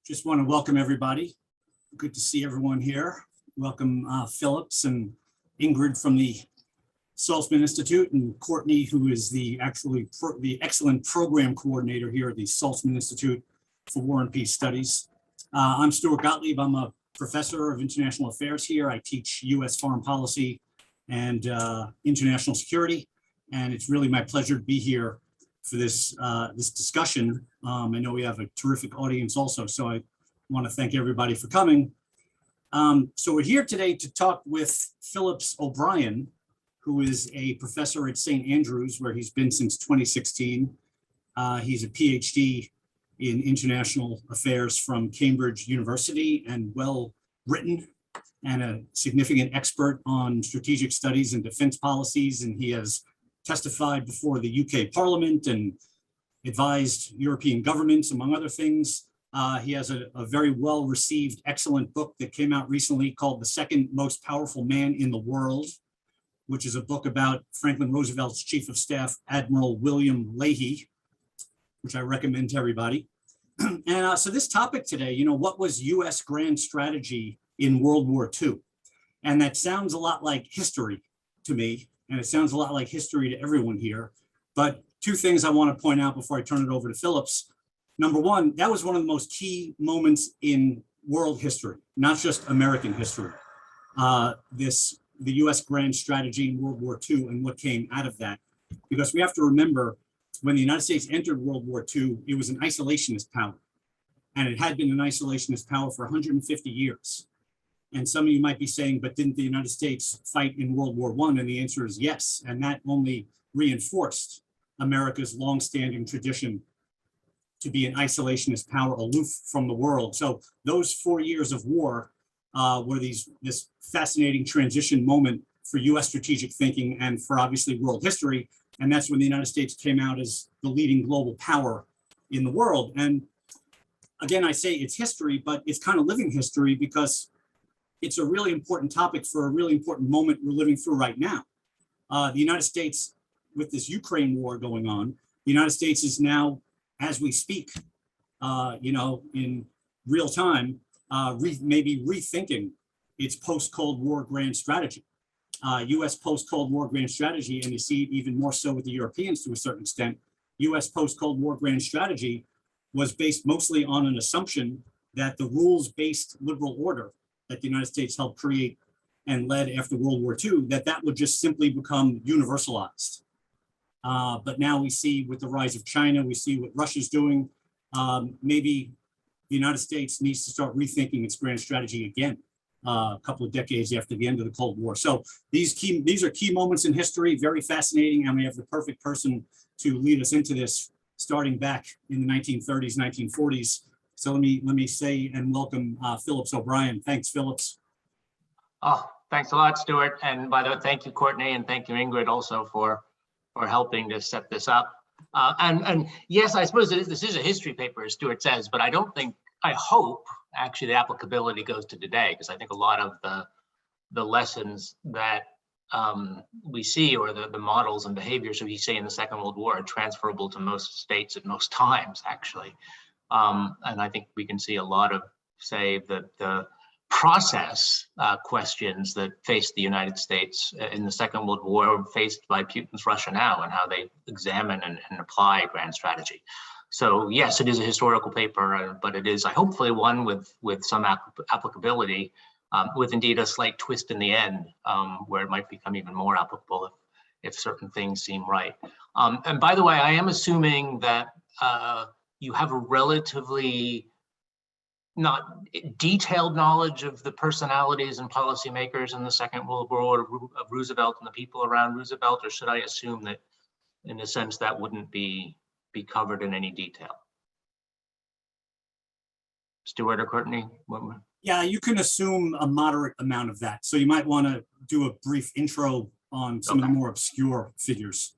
Just want to welcome everybody. Good to see everyone here. Welcome Phillips and Ingrid from the Saltzman Institute, and Courtney, who is the excellent program coordinator here at the Saltzman Institute for War and Peace Studies. I'm Stuart Gottlieb. I'm a professor of international affairs here. I teach U.S. foreign policy and international security, and it's really my pleasure to be here for this discussion. I know we have a terrific audience also, so I want to thank everybody for coming. So we're here today to talk with Phillips O'Brien, who is a professor at St. Andrews, where he's been since 2016. He's a Ph.D. in international affairs from Cambridge University and well-written and a significant expert on strategic studies and defense policies. And he has testified before the UK Parliament and advised European governments, among other things. He has a very well-received, excellent book that came out recently called The Second Most Powerful Man in the World, which is a book about Franklin Roosevelt's Chief of Staff, Admiral William Leahy, which I recommend to everybody. And so this topic today, what was US grand strategy in World War II? And that sounds a lot like history to me, and it sounds a lot like history to everyone here. But two things I want to point out before I turn it over to Phillips. Number one, that was one of the most key moments in world history, not just American history. The US grand strategy in World War II and what came out of that. Because we have to remember, when the United States entered World War II, it was an isolationist power. And it had been an isolationist power for 150 years. And some of you might be saying, but didn't the United States fight in World War I? And the answer is yes. And that only reinforced America's longstanding tradition to be an isolationist power, aloof from the world. So those 4 years of war were this fascinating transition moment for US strategic thinking and for obviously world history. And that's when the United States came out as the leading global power in the world. And again, I say it's history, but it's kind of living history because it's a really important topic for a really important moment we're living through right now. The United States, with this Ukraine war going on, the United States is now, as we speak, in real time, maybe rethinking its post-Cold War grand strategy. US post-Cold War grand strategy, and you see it even more so with the Europeans to a certain extent, US post-Cold War grand strategy was based mostly on an assumption that the rules-based liberal order that the United States helped create and led after World War II, that would just simply become universalized. But now we see with the rise of China, we see what Russia's doing. Maybe the United States needs to start rethinking its grand strategy again, a couple of decades after the end of the Cold War. So these are key moments in history, very fascinating, and we have the perfect person to lead us into this, starting back in the 1930s, 1940s. So let me say and welcome Phillips O'Brien. Thanks, Phillips. Oh, thanks a lot, Stuart. And by the way, thank you, Courtney, and thank you, Ingrid, also for helping to set this up. And yes, I suppose this is a history paper, as Stuart says, but I hope actually the applicability goes to today, because I think a lot of the lessons that we see, or the models and behaviors that we see in the Second World War, are transferable to most states at most times, actually. And I think we can see a lot of, say, the process questions that faced the United States in the Second World War faced by Putin's Russia now, and how they examine and apply grand strategy. So yes, it is a historical paper, but it is hopefully one with some applicability, with indeed a slight twist in the end, where it might become even more applicable if certain things seem right. And by the way, I am assuming that you have a relatively not detailed knowledge of the personalities and policymakers in the Second World War of Roosevelt and the people around Roosevelt, or should I assume that, in a sense, that wouldn't be covered in any detail? Stuart or Courtney? Yeah, you can assume a moderate amount of that. So you might want to do a brief intro on some of the more obscure figures.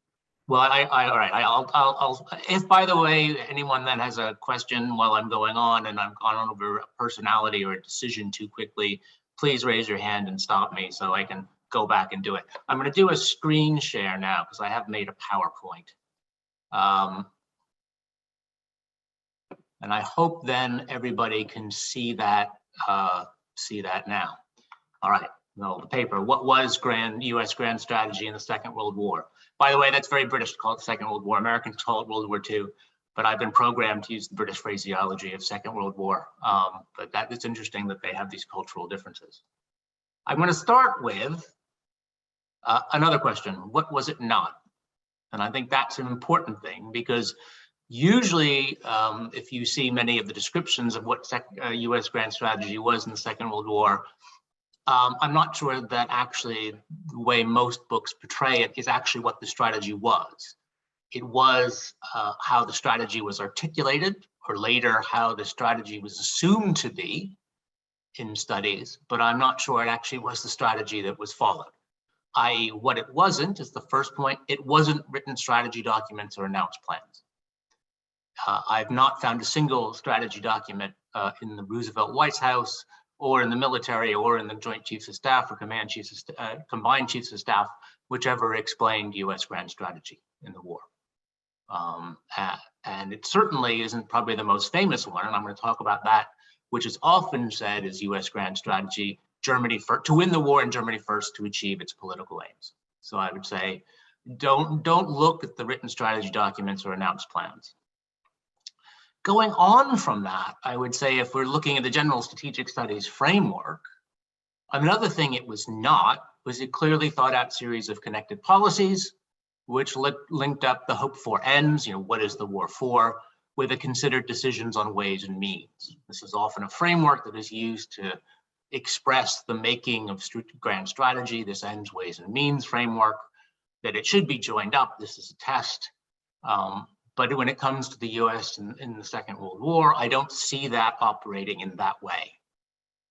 Well, all right. I'll. If, by the way, anyone then has a question while I'm going on and I've gone over a personality or a decision too quickly, please raise your hand and stop me so I can go back and do it. I'm going to do a screen share now because I have made a PowerPoint. And I hope then everybody can see that now. All right, no, the paper. What was U.S. grand strategy in the Second World War? By the way, that's very British to call it the Second World War. Americans call it World War II, but I've been programmed to use the British phraseology of Second World War. But it's interesting that they have these cultural differences. I'm going to start with another question. What was it not? And I think that's an important thing, because usually if you see many of the descriptions of what U.S. grand strategy was in the Second World War, I'm not sure that actually the way most books portray it is actually what the strategy was. It was how the strategy was articulated, or later how the strategy was assumed to be in studies, but I'm not sure it actually was the strategy that was followed. I.e., what it wasn't is the first point. It wasn't written strategy documents or announced plans. I've not found a single strategy document in the Roosevelt White House, or in the military, or in the Joint Chiefs of Staff, or Combined Chiefs of Staff, whichever explained U.S. grand strategy in the war. And it certainly isn't probably the most famous one, and I'm going to talk about that, which is often said as U.S. grand strategy, Germany first, to win the war, and Germany first to achieve its political aims. So I would say, don't look at the written strategy documents or announced plans. Going on from that, I would say if we're looking at the general strategic studies framework, another thing it was not was a clearly thought out series of connected policies, which linked up the hoped for ends, what is the war for, with the considered decisions on ways and means. This is often a framework that is used to express the making of grand strategy, this ends, ways and means framework, that it should be joined up. This is a test. But when it comes to the US in the Second World War, I don't see that operating in that way.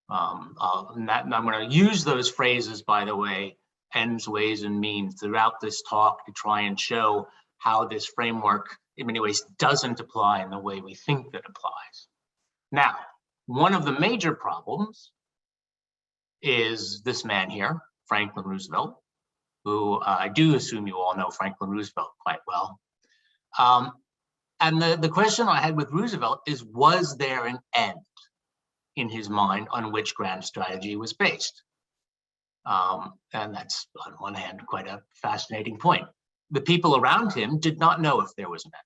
And I'm going to use those phrases, by the way, ends, ways, and means throughout this talk to try and show how this framework, in many ways, doesn't apply in the way we think that applies. Now, one of the major problems is this man here, Franklin Roosevelt, who I do assume you all know Franklin Roosevelt quite well. And the question I had with Roosevelt is, was there an end in his mind on which grand strategy was based? And that's, on one hand, quite a fascinating point. The people around him did not know if there was an end.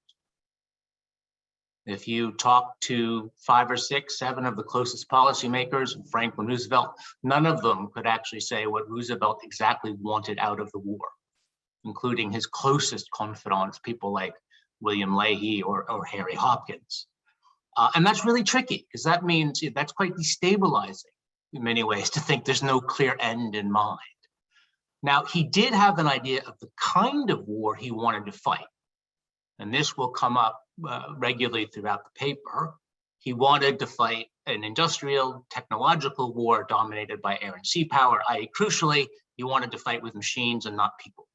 If you talk to 5 or 6, 7 of the closest policymakers, Franklin Roosevelt, none of them could actually say what Roosevelt exactly wanted out of the war, including his closest confidants, people like William Leahy or Harry Hopkins. And that's really tricky, because that means that's quite destabilizing in many ways to think there's no clear end in mind. Now, he did have an idea of the kind of war he wanted to fight. And this will come up regularly throughout the paper. He wanted to fight an industrial, technological war dominated by air and sea power, i.e., crucially, he wanted to fight with machines and not people.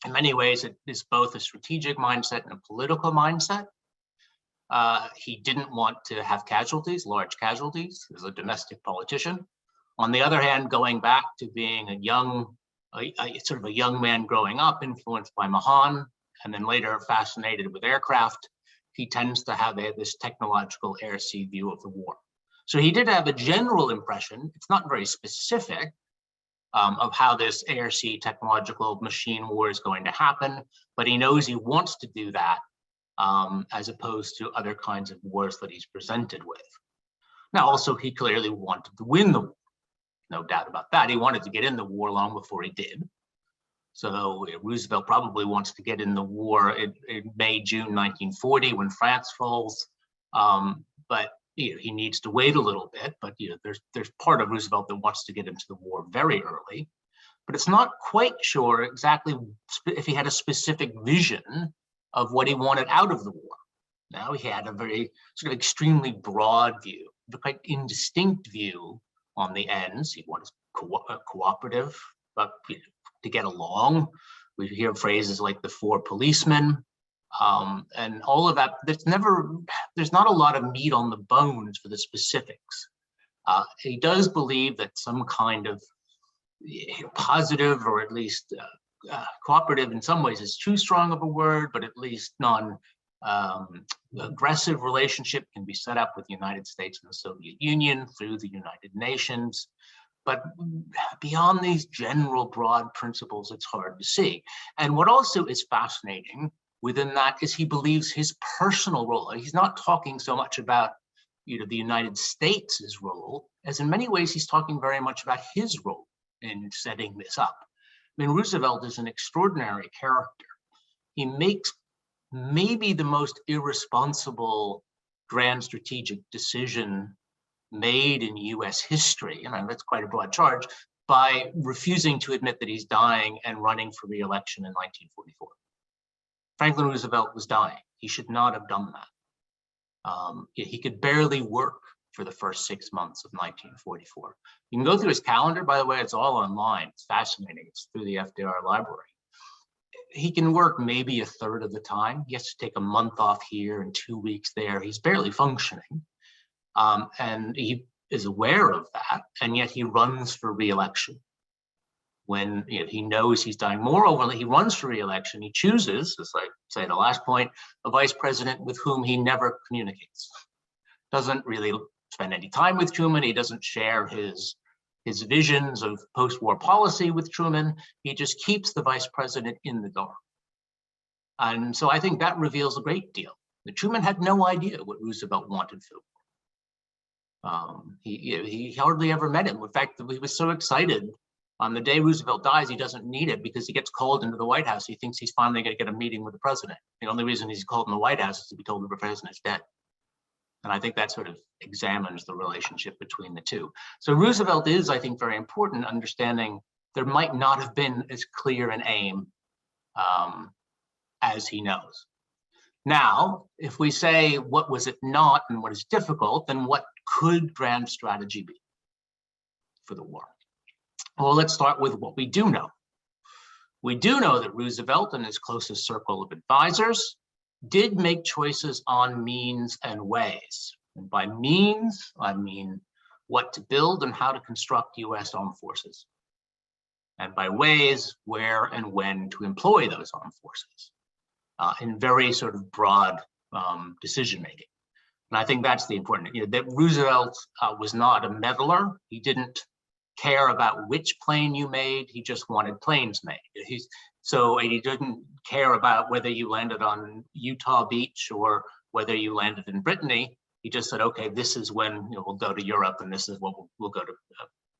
In many ways, it is both a strategic mindset and a political mindset. He didn't want to have casualties, large casualties, as a domestic politician. On the other hand, going back to being a young man growing up, influenced by Mahan, and then later fascinated with aircraft, he tends to have this technological air-sea view of the war. So he did have a general impression, it's not very specific, of how this air-sea technological machine war is going to happen, but he knows he wants to do that as opposed to other kinds of wars that he's presented with. Now, also, he clearly wanted to win the war. No doubt about that. He wanted to get in the war long before he did. So Roosevelt probably wants to get in the war in May, June 1940 when France falls. But he needs to wait a little bit. But there's part of Roosevelt that wants to get into the war very early. But it's not quite sure exactly if he had a specific vision of what he wanted out of the war. Now he had a very sort of extremely broad view, a quite indistinct view on the ends. He wanted cooperative, but to get along. We hear phrases like the 4 policemen, and all of that. There's not a lot of meat on the bones for the specifics. He does believe that some kind of positive, or at least cooperative in some ways is too strong of a word, but at least aggressive relationship can be set up with the United States and the Soviet Union through the United Nations. But beyond these general broad principles, it's hard to see. And what also is fascinating within that is he believes his personal role. He's not talking so much about the United States' role, as in many ways he's talking very much about his role in setting this up. I mean, Roosevelt is an extraordinary character. He makes maybe the most irresponsible grand strategic decision made in US history, and that's quite a broad charge, by refusing to admit that he's dying and running for re-election in 1944. Franklin Roosevelt was dying. He should not have done that. He could barely work for the first 6 months of 1944. You can go through his calendar, by the way, it's all online. It's fascinating. It's through the FDR library. He can work maybe a third of the time. He has to take a month off here and 2 weeks there. He's barely functioning. And he is aware of that, and yet he runs for re-election when he knows he's dying. Moreover, he runs for re-election. He chooses, as I say, the last point, a vice president with whom he never communicates. Doesn't really spend any time with Truman. He doesn't share his visions of post-war policy with Truman. He just keeps the vice president in the dark. And so I think that reveals a great deal. That Truman had no idea what Roosevelt wanted for. He hardly ever met him. In fact, he was so excited on the day Roosevelt dies, he doesn't need it because he gets called into the White House. He thinks he's finally going to get a meeting with the president. The only reason he's called in the White House is to be told the president is dead. And I think that sort of examines the relationship between the two. So Roosevelt is, I think, very important, understanding there might not have been as clear an aim as he knows. Now, if we say what was it not and what is difficult, then what could grand strategy be for the war? Well, let's start with what we do know. We do know that Roosevelt and his closest circle of advisors did make choices on means and ways. And by means, I mean what to build and how to construct US armed forces. And by ways, where and when to employ those armed forces in very sort of broad decision-making. And I think that's the important, that Roosevelt was not a meddler. He didn't care about which plane you made. He just wanted planes made. So he didn't care about whether you landed on Utah Beach or whether you landed in Brittany. He just said, okay, this is when we'll go to Europe and this is what we'll go to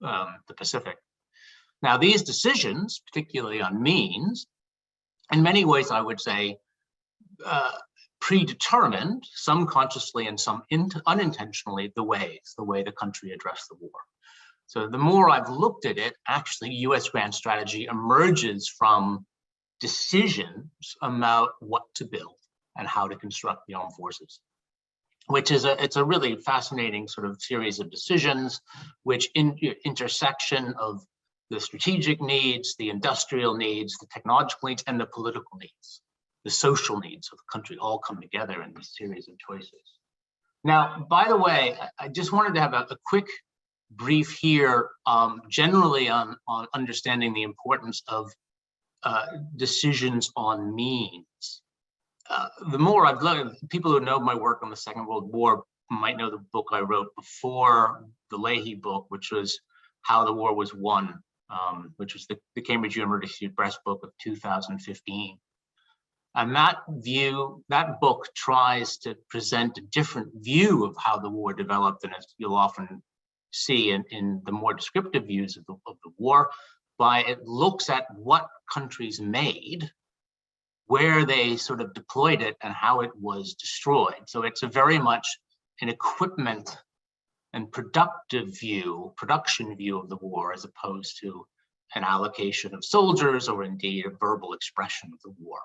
the Pacific. Now, these decisions, particularly on means, in many ways, I would say, predetermined, some consciously and some unintentionally, the way the country addressed the war. So the more I've looked at it, actually US grand strategy emerges from decisions about what to build and how to construct the armed forces, which is it's a really fascinating sort of series of decisions, which intersection of the strategic needs, the industrial needs, the technological needs, and the political needs, the social needs of the country all come together in this series of choices. Now, by the way, I just wanted to have a quick brief here, generally on understanding the importance of decisions on means. The more I've learned, people who know my work on the Second World War might know the book I wrote before the Leahy book, which was How the War Was Won, which was the Cambridge University Press book of 2015. And that book tries to present a different view of how the war developed, and as you'll often see in the more descriptive views of the war, by it looks at what countries made, where they sort of deployed it, and how it was destroyed. So it's a very much an equipment and production view of the war, as opposed to an allocation of soldiers or indeed a verbal expression of the war.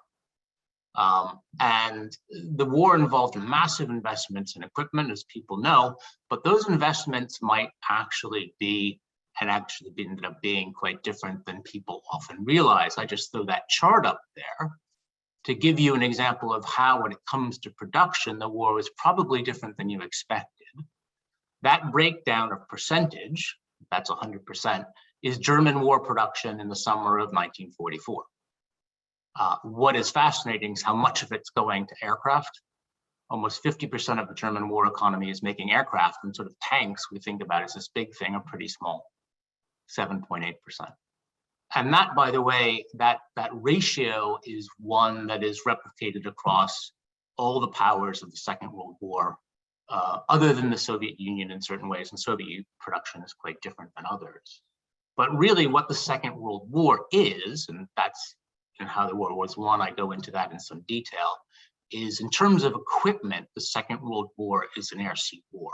And the war involved massive investments in equipment, as people know, but those investments might actually be, and actually ended up being, quite different than people often realize. I just throw that chart up there to give you an example of how, when it comes to production, the war was probably different than you expected. That breakdown of percentage, that's 100%, is German war production in the summer of 1944. What is fascinating is how much of it's going to aircraft almost 50% of the German war economy is making aircraft, and sort of tanks we think about as this big thing are pretty small, 7.8%. And that, by the way, that ratio is one that is replicated across all the powers of the Second World War, other than the Soviet Union in certain ways, and Soviet production is quite different than others. But really what the Second World War is, and that's in how the war was won, I go into that in some detail, is in terms of equipment, the Second World War is an air-sea war.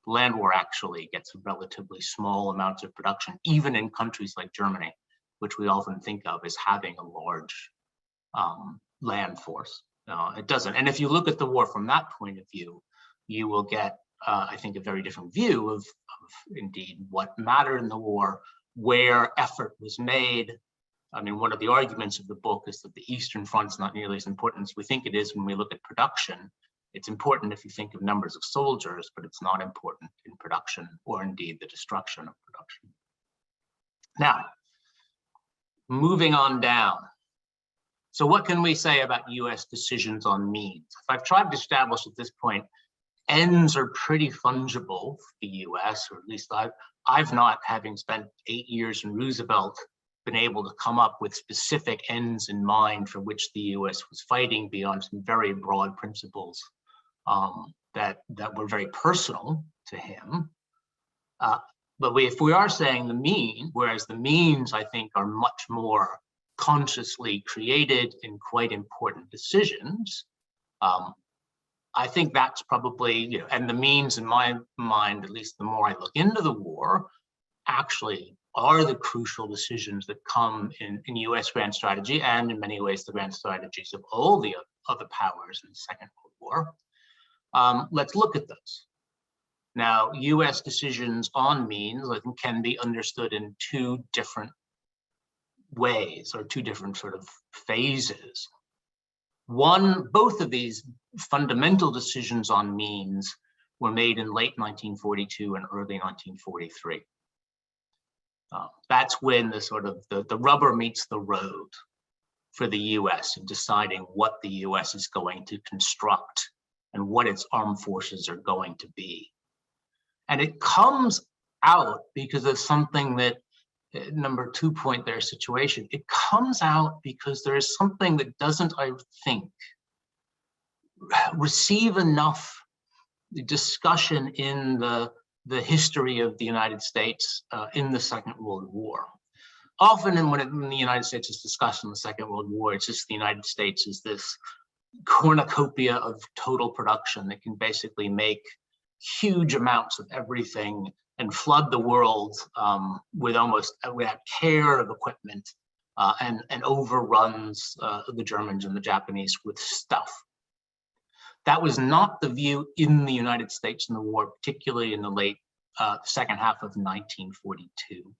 The land war actually gets relatively small amounts of production, even in countries like Germany, which we often think of as having a large land force. It doesn't. And if you look at the war from that point of view, you will get, I think, a very different view of indeed what mattered in the war, where effort was made. I mean, one of the arguments of the book is that the Eastern Front's not nearly as important as we think it is when we look at production. It's important if you think of numbers of soldiers, but it's not important in production or indeed the destruction of production. Now, moving on down. So what can we say about US decisions on means? I've tried to establish at this point, ends are pretty fungible for the US, or at least I've not, having spent 8 years in Roosevelt, been able to come up with specific ends in mind for which the US was fighting beyond some very broad principles that were very personal to him. But if we are saying the mean, whereas the means, I think, are much more consciously created in quite important decisions, I think that's probably, and the means in my mind, at least the more I look into the war, actually are the crucial decisions that come in US grand strategy, and in many ways the grand strategies of all the other powers in the Second World War. Let's look at those. Now, US decisions on means, I think, can be understood in two different ways, or two different sort of phases. Both of these fundamental decisions on means were made in late 1942 and early 1943. That's when the rubber meets the road for the US in deciding what the US is going to construct and what its armed forces are going to be. And it comes out because of something that, number 2 point there, situation. It comes out because there is something that doesn't, I think, receive enough discussion in the history of the United States in the Second World War. Often when the United States is discussed in the Second World War, it's just the United States is this cornucopia of total production that can basically make huge amounts of everything and flood the world without care of equipment, and overruns the Germans and the Japanese with stuff. That was not the view in the United States in the war, particularly in the late second half of 1942.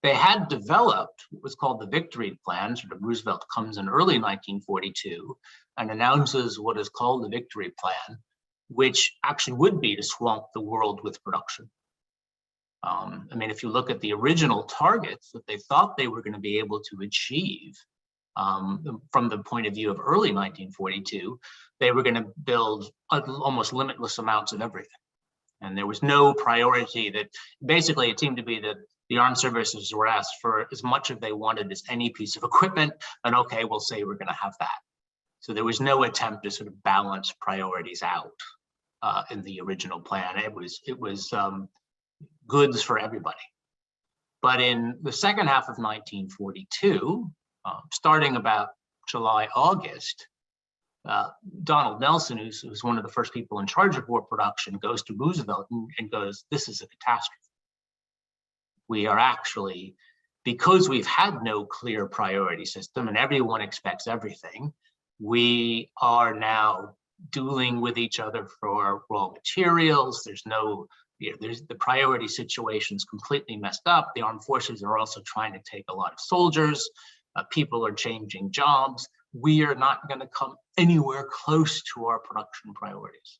They had developed what was called the Victory Plan. Sort of Roosevelt comes in early 1942 and announces what is called the Victory Plan, which actually would be to swamp the world with production. I mean, if you look at the original targets that they thought they were going to be able to achieve from the point of view of early 1942, they were going to build almost limitless amounts of everything. And there was no priority that, basically it seemed to be that the armed services were asked for as much as they wanted as any piece of equipment, and okay, we'll say we're going to have that. So there was no attempt to sort of balance priorities out in the original plan. It was goods for everybody. But in the second half of 1942, starting about July, August, Donald Nelson, who's one of the first people in charge of war production, goes to Roosevelt and goes, "This is a catastrophe. We are actually, because we've had no clear priority system and everyone expects everything, we are now dueling with each other for raw materials. There's no, there's the priority situation's completely messed up. The armed forces are also trying to take a lot of soldiers. People are changing jobs. We are not going to come anywhere close to our production priorities."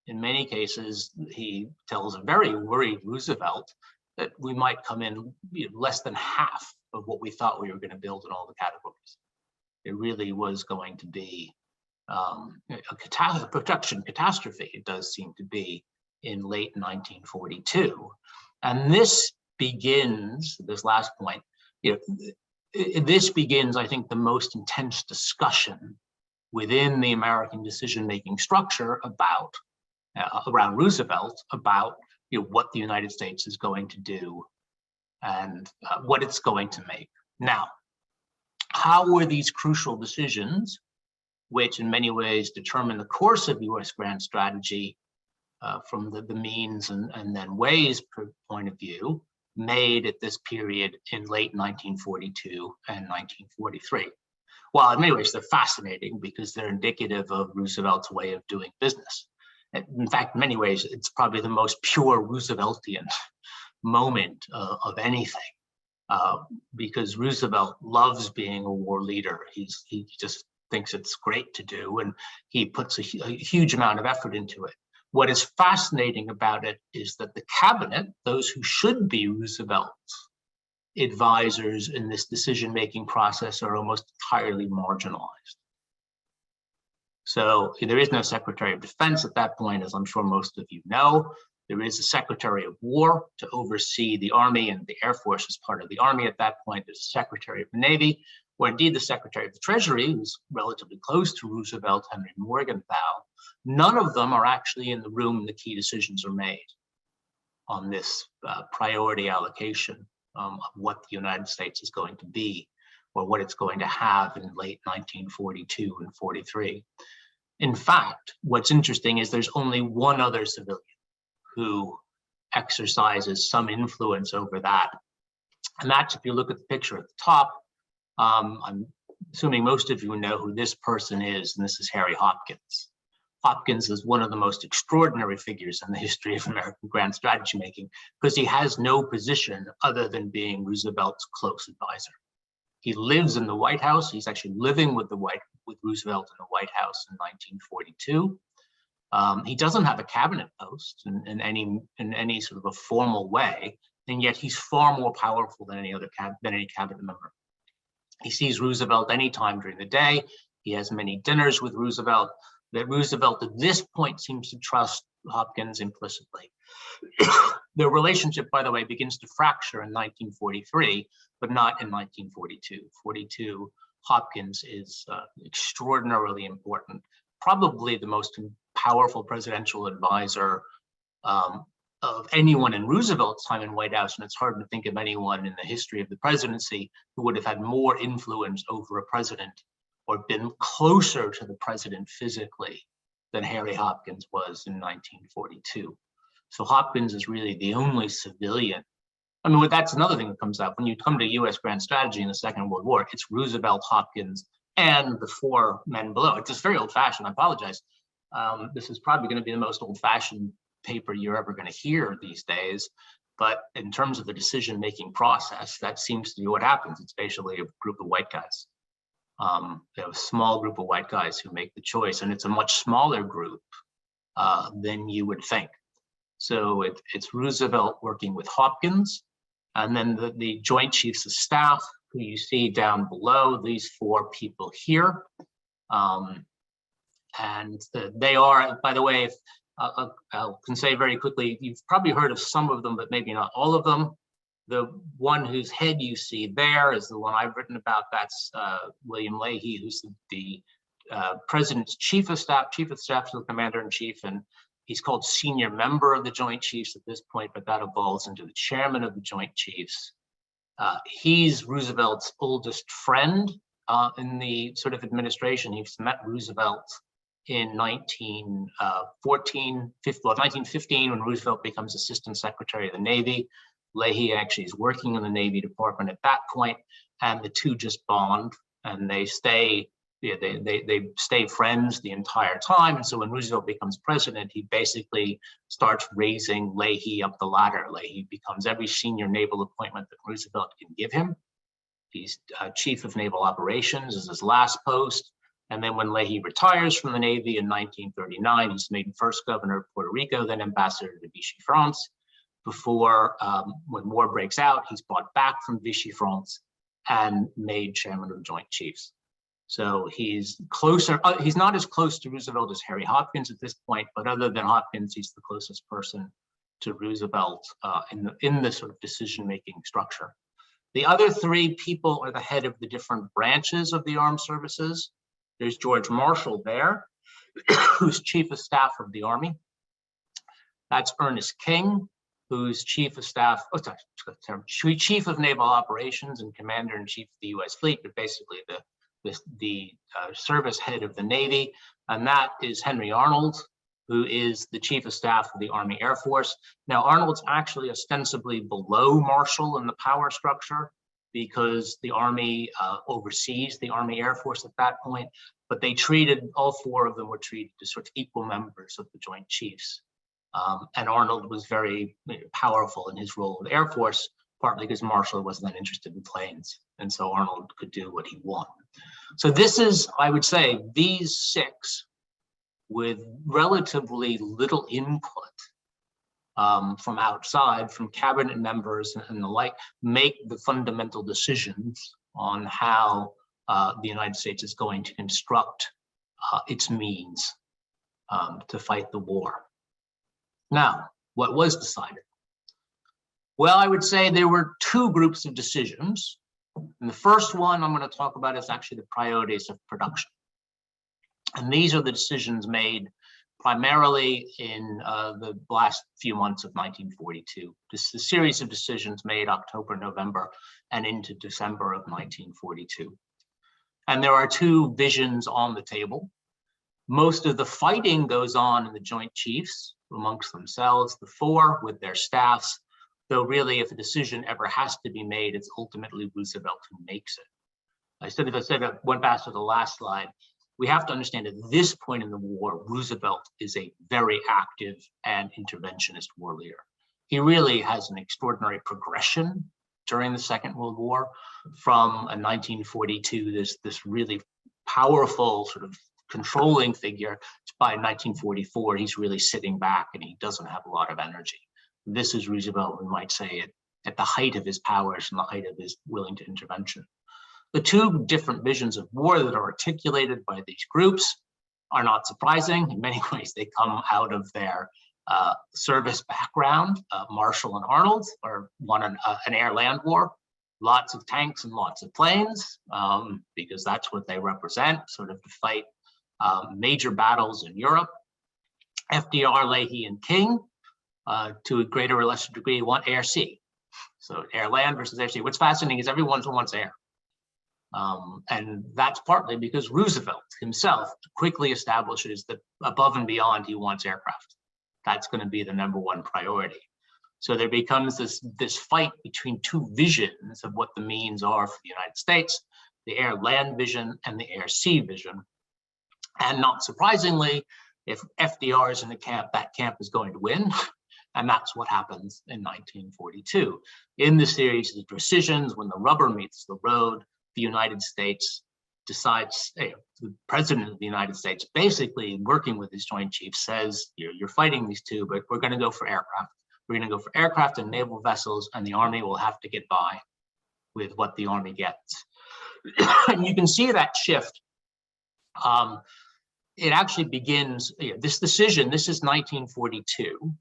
In many cases, he tells a very worried Roosevelt that we might come in less than half of what we thought we were going to build in all the categories. It really was going to be a production catastrophe, it does seem to be, in late 1942. And this begins, this last point, this begins, I think, the most intense discussion within the American decision-making structure about, around Roosevelt, about what the United States is going to do and what it's going to make. Now, how were these crucial decisions, which in many ways determine the course of US grand strategy from the means and then ways point of view, made at this period in late 1942 and 1943? Well, in many ways, they're fascinating because they're indicative of Roosevelt's way of doing business. In fact, in many ways, it's probably the most pure Rooseveltian moment of anything, because Roosevelt loves being a war leader. He just thinks it's great to do, and he puts a huge amount of effort into it. What is fascinating about it is that the cabinet, those who should be Roosevelt's advisors in this decision-making process, are almost entirely marginalized. So there is no Secretary of Defense at that point, as I'm sure most of you know. There is a Secretary of War to oversee the Army, and the Air Force is part of the Army at that point. There's a Secretary of the Navy, or indeed the Secretary of the Treasury, who's relatively close to Roosevelt, Henry Morgenthau. None of them are actually in the room when the key decisions are made on this priority allocation of what the United States is going to be, or what it's going to have in late 1942 and 43. In fact, what's interesting is there's only one other civilian who exercises some influence over that. And that's, if you look at the picture at the top, I'm assuming most of you know who this person is, and this is Harry Hopkins. Hopkins is one of the most extraordinary figures in the history of American grand strategy making, because he has no position other than being Roosevelt's close advisor. He lives in the White House. He's actually living with Roosevelt in the White House in 1942. He doesn't have a cabinet post in any sort of a formal way, and yet he's far more powerful than any cabinet member. He sees Roosevelt anytime during the day. He has many dinners with Roosevelt. That Roosevelt at this point seems to trust Hopkins implicitly. Their relationship, by the way, begins to fracture in 1943, but not in 1942. 42, Hopkins is extraordinarily important, probably the most powerful presidential advisor of anyone in Roosevelt's time in White House, and it's hard to think of anyone in the history of the presidency who would have had more influence over a president or been closer to the president physically than Harry Hopkins was in 1942. So Hopkins is really the only civilian. I mean, that's another thing that comes up when you come to US grand strategy in the Second World War. It's Roosevelt, Hopkins, and the four men below. It's just very old-fashioned. I apologize. This is probably going to be the most old-fashioned paper you're ever going to hear these days. But in terms of the decision-making process, that seems to be what happens. It's basically a group of white guys. A small group of white guys who make the choice, and it's a much smaller group than you would think. So it's Roosevelt working with Hopkins, and then the Joint Chiefs of Staff, who you see down below, these four people here. And they are, by the way, I can say very quickly, you've probably heard of some of them, but maybe not all of them. The one whose head you see there is the one I've written about. That's William Leahy, who's the president's chief of staff, to the commander-in-chief, and he's called senior member of the Joint Chiefs at this point, but that evolves into the chairman of the Joint Chiefs. He's Roosevelt's oldest friend in the sort of administration. He's met Roosevelt in 1915, when Roosevelt becomes Assistant Secretary of the Navy. Leahy actually is working in the Navy Department at that point, and the two just bond, and they stay friends the entire time. And so when Roosevelt becomes president, he basically starts raising Leahy up the ladder. Leahy becomes every senior naval appointment that Roosevelt can give him. He's chief of naval operations is his last post. And then when Leahy retires from the Navy in 1939, he's made first governor of Puerto Rico, then ambassador to Vichy France. Before, when war breaks out, he's brought back from Vichy France and made chairman of the Joint Chiefs. So he's closer, he's not as close to Roosevelt as Harry Hopkins at this point, but other than Hopkins, he's the closest person to Roosevelt in the sort of decision-making structure. The other three people are the head of the different branches of the armed services. There's George Marshall there, who's chief of staff of the Army. That's Ernest King, who's chief of staff, chief of naval operations and commander-in-chief of the U.S. fleet, but basically the service head of the Navy. And that is Henry Arnold, who is the chief of staff of the Army Air Force. Now, Arnold's actually ostensibly below Marshall in the power structure because the Army oversees the Army Air Force at that point, but they treated, all four of them were treated as sort of equal members of the Joint Chiefs. And Arnold was very powerful in his role in the Air Force, partly because Marshall wasn't that interested in planes. And so Arnold could do what he wanted. So this is, I would say, these six with relatively little input from outside, from cabinet members and the like, make the fundamental decisions on how the United States is going to construct its means to fight the war. Now, what was decided? Well, I would say there were two groups of decisions. And the first one I'm going to talk about is actually the priorities of production. And these are the decisions made primarily in the last few months of 1942. This is a series of decisions made October, November, and into December of 1942. And there are two visions on the table. Most of the fighting goes on in the Joint Chiefs amongst themselves, the four with their staffs, though really if a decision ever has to be made, it's ultimately Roosevelt who makes it. I went back to the last slide. We have to understand at this point in the war, Roosevelt is a very active and interventionist war leader. He really has an extraordinary progression during the Second World War from 1942, this really powerful sort of controlling figure. By 1944, he's really sitting back and he doesn't have a lot of energy. This is Roosevelt, we might say, at the height of his powers and the height of his willing to intervention. The two different visions of war that are articulated by these groups are not surprising. In many ways, they come out of their service background. Marshall and Arnold won an air-land war, lots of tanks and lots of planes, because that's what they represent, sort of to fight major battles in Europe. FDR, Leahy, and King, to a greater or lesser degree, want air-sea. So air-land versus air-sea. What's fascinating is everyone wants air. And that's partly because Roosevelt himself quickly establishes that above and beyond, he wants aircraft. That's going to be the #1 priority. So there becomes this fight between two visions of what the means are for the United States, the air-land vision and the air-sea vision. And not surprisingly, if FDR is in the camp, that camp is going to win. And that's what happens in 1942. In the series of decisions, when the rubber meets the road, the United States decides, the president of the United States, basically working with his Joint Chiefs, says, you're fighting these two, but we're going to go for aircraft. We're going to go for aircraft and naval vessels, and the Army will have to get by with what the Army gets. And you can see that shift. It actually begins, this decision, this is 1942,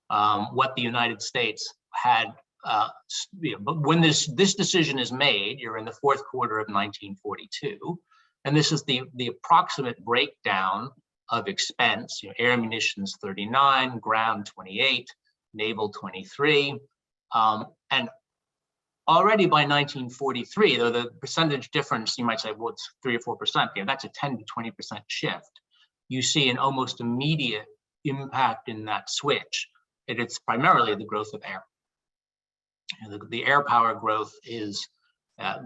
what the United States had, but when this decision is made, you're in the fourth quarter of 1942, and this is the approximate breakdown of expense, air munitions 39, ground 28, naval 23, and already by 1943, though the percentage difference, you might say, well, it's 3 or 4%, that's a 10 to 20% shift. You see an almost immediate impact in that switch, and it's primarily the growth of air. The air power growth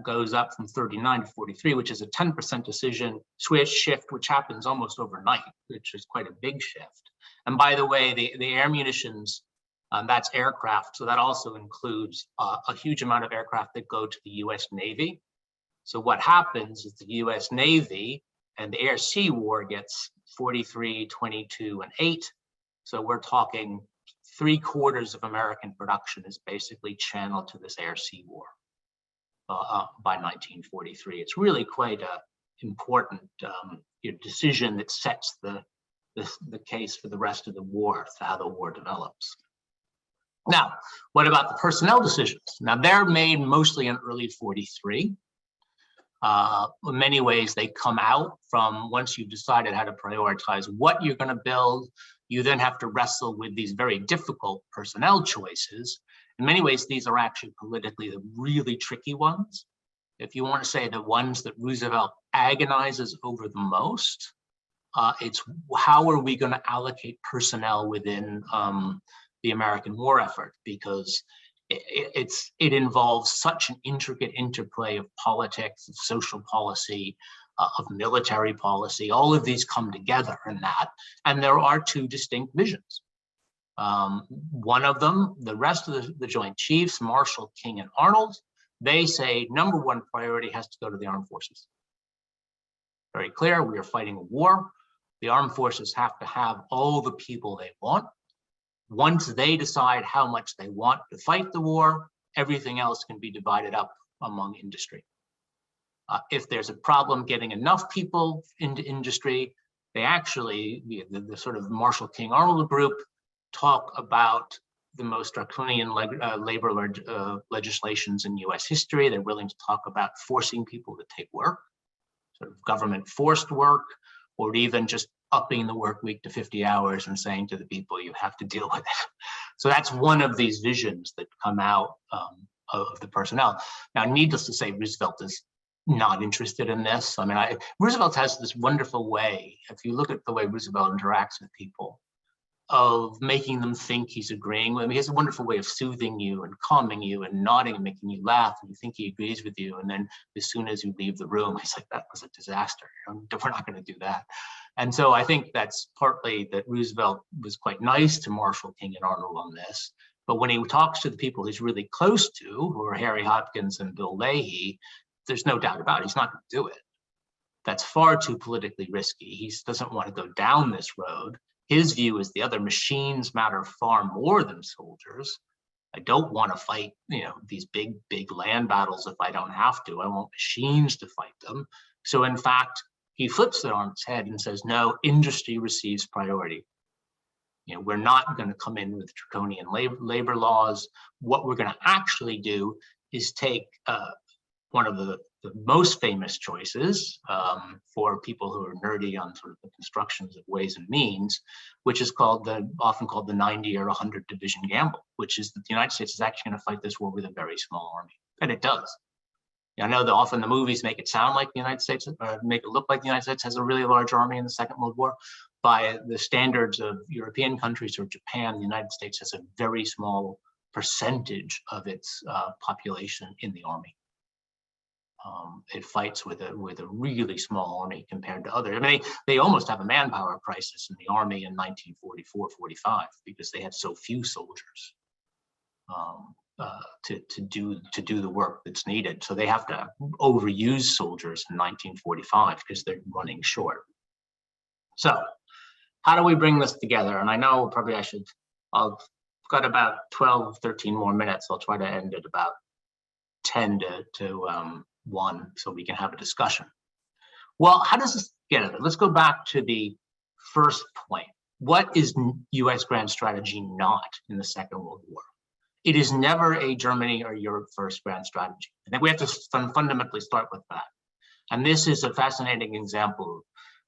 goes up from 39 to 43, which is a 10% decision shift, which happens almost overnight, which is quite a big shift. And by the way, the air munitions, that's aircraft. So that also includes a huge amount of aircraft that go to the US Navy. So what happens is the US Navy and the air-sea war gets 43, 22, and 8. So we're talking 3/4 of American production is basically channeled to this air-sea war by 1943. It's really quite important decision that sets the case for the rest of the war, how the war develops. Now, what about the personnel decisions? Now, they're made mostly in early 43. In many ways, they come out from once you've decided how to prioritize what you're going to build, you then have to wrestle with these very difficult personnel choices. In many ways, these are actually politically the really tricky ones. If you want to say the ones that Roosevelt agonizes over the most, it's how are we going to allocate personnel within the American war effort, because it involves such an intricate interplay of politics, of social policy, of military policy. All of these come together in that, and there are two distinct visions. One of them, the rest of the Joint Chiefs, Marshall, King, and Arnold, they say number one priority has to go to the armed forces. Very clear, we are fighting a war. The armed forces have to have all the people they want. Once they decide how much they want to fight the war, everything else can be divided up among industry. If there's a problem getting enough people into industry, they actually, the sort of Marshall, King, Arnold group talk about the most draconian labor legislations in US history. They're willing to talk about forcing people to take work, sort of government forced work, or even just upping the work week to 50 hours and saying to the people, you have to deal with it. So that's one of these visions that come out of the personnel. Now, needless to say, Roosevelt is not interested in this. I mean, Roosevelt has this wonderful way, if you look at the way Roosevelt interacts with people, of making them think he's agreeing with them. He has a wonderful way of soothing you and calming you and nodding and making you laugh, and you think he agrees with you. And then as soon as you leave the room, he's like, that was a disaster. We're not going to do that. And so I think that's partly that Roosevelt was quite nice to Marshall, King, and Arnold on this. But when he talks to the people he's really close to, who are Harry Hopkins and Bill Leahy, there's no doubt about it, he's not going to do it. That's far too politically risky. He doesn't want to go down this road. His view is the other machines matter far more than soldiers. I don't want to fight, these big land battles if I don't have to. I want machines to fight them. So in fact, he flips it on its head and says, no, industry receives priority. We're not going to come in with draconian labor laws. What we're going to actually do is take one of the most famous choices for people who are nerdy on sort of the constructions of ways and means, which is often called the 90 or 100 division gamble, which is that the United States is actually going to fight this war with a very small army, and it does. I know that often the movies make it sound like the United States, make it look like the United States has a really large army in the Second World War. By the standards of European countries or Japan, the United States has a very small percentage of its population in the army. It fights with a really small army compared to others. I mean, they almost have a manpower crisis in the army in 1944-45 because they had so few soldiers to do the work that's needed. So they have to overuse soldiers in 1945 because they're running short. So how do we bring this together? And I know probably I've got about 12, 13 more minutes. I'll try to end at about 10 to 1 so we can have a discussion. Well, how does this get at it? Let's go back to the first point. What is US grand strategy not in the Second World War? It is never a Germany or Europe first grand strategy. I think we have to fundamentally start with that. And this is a fascinating example of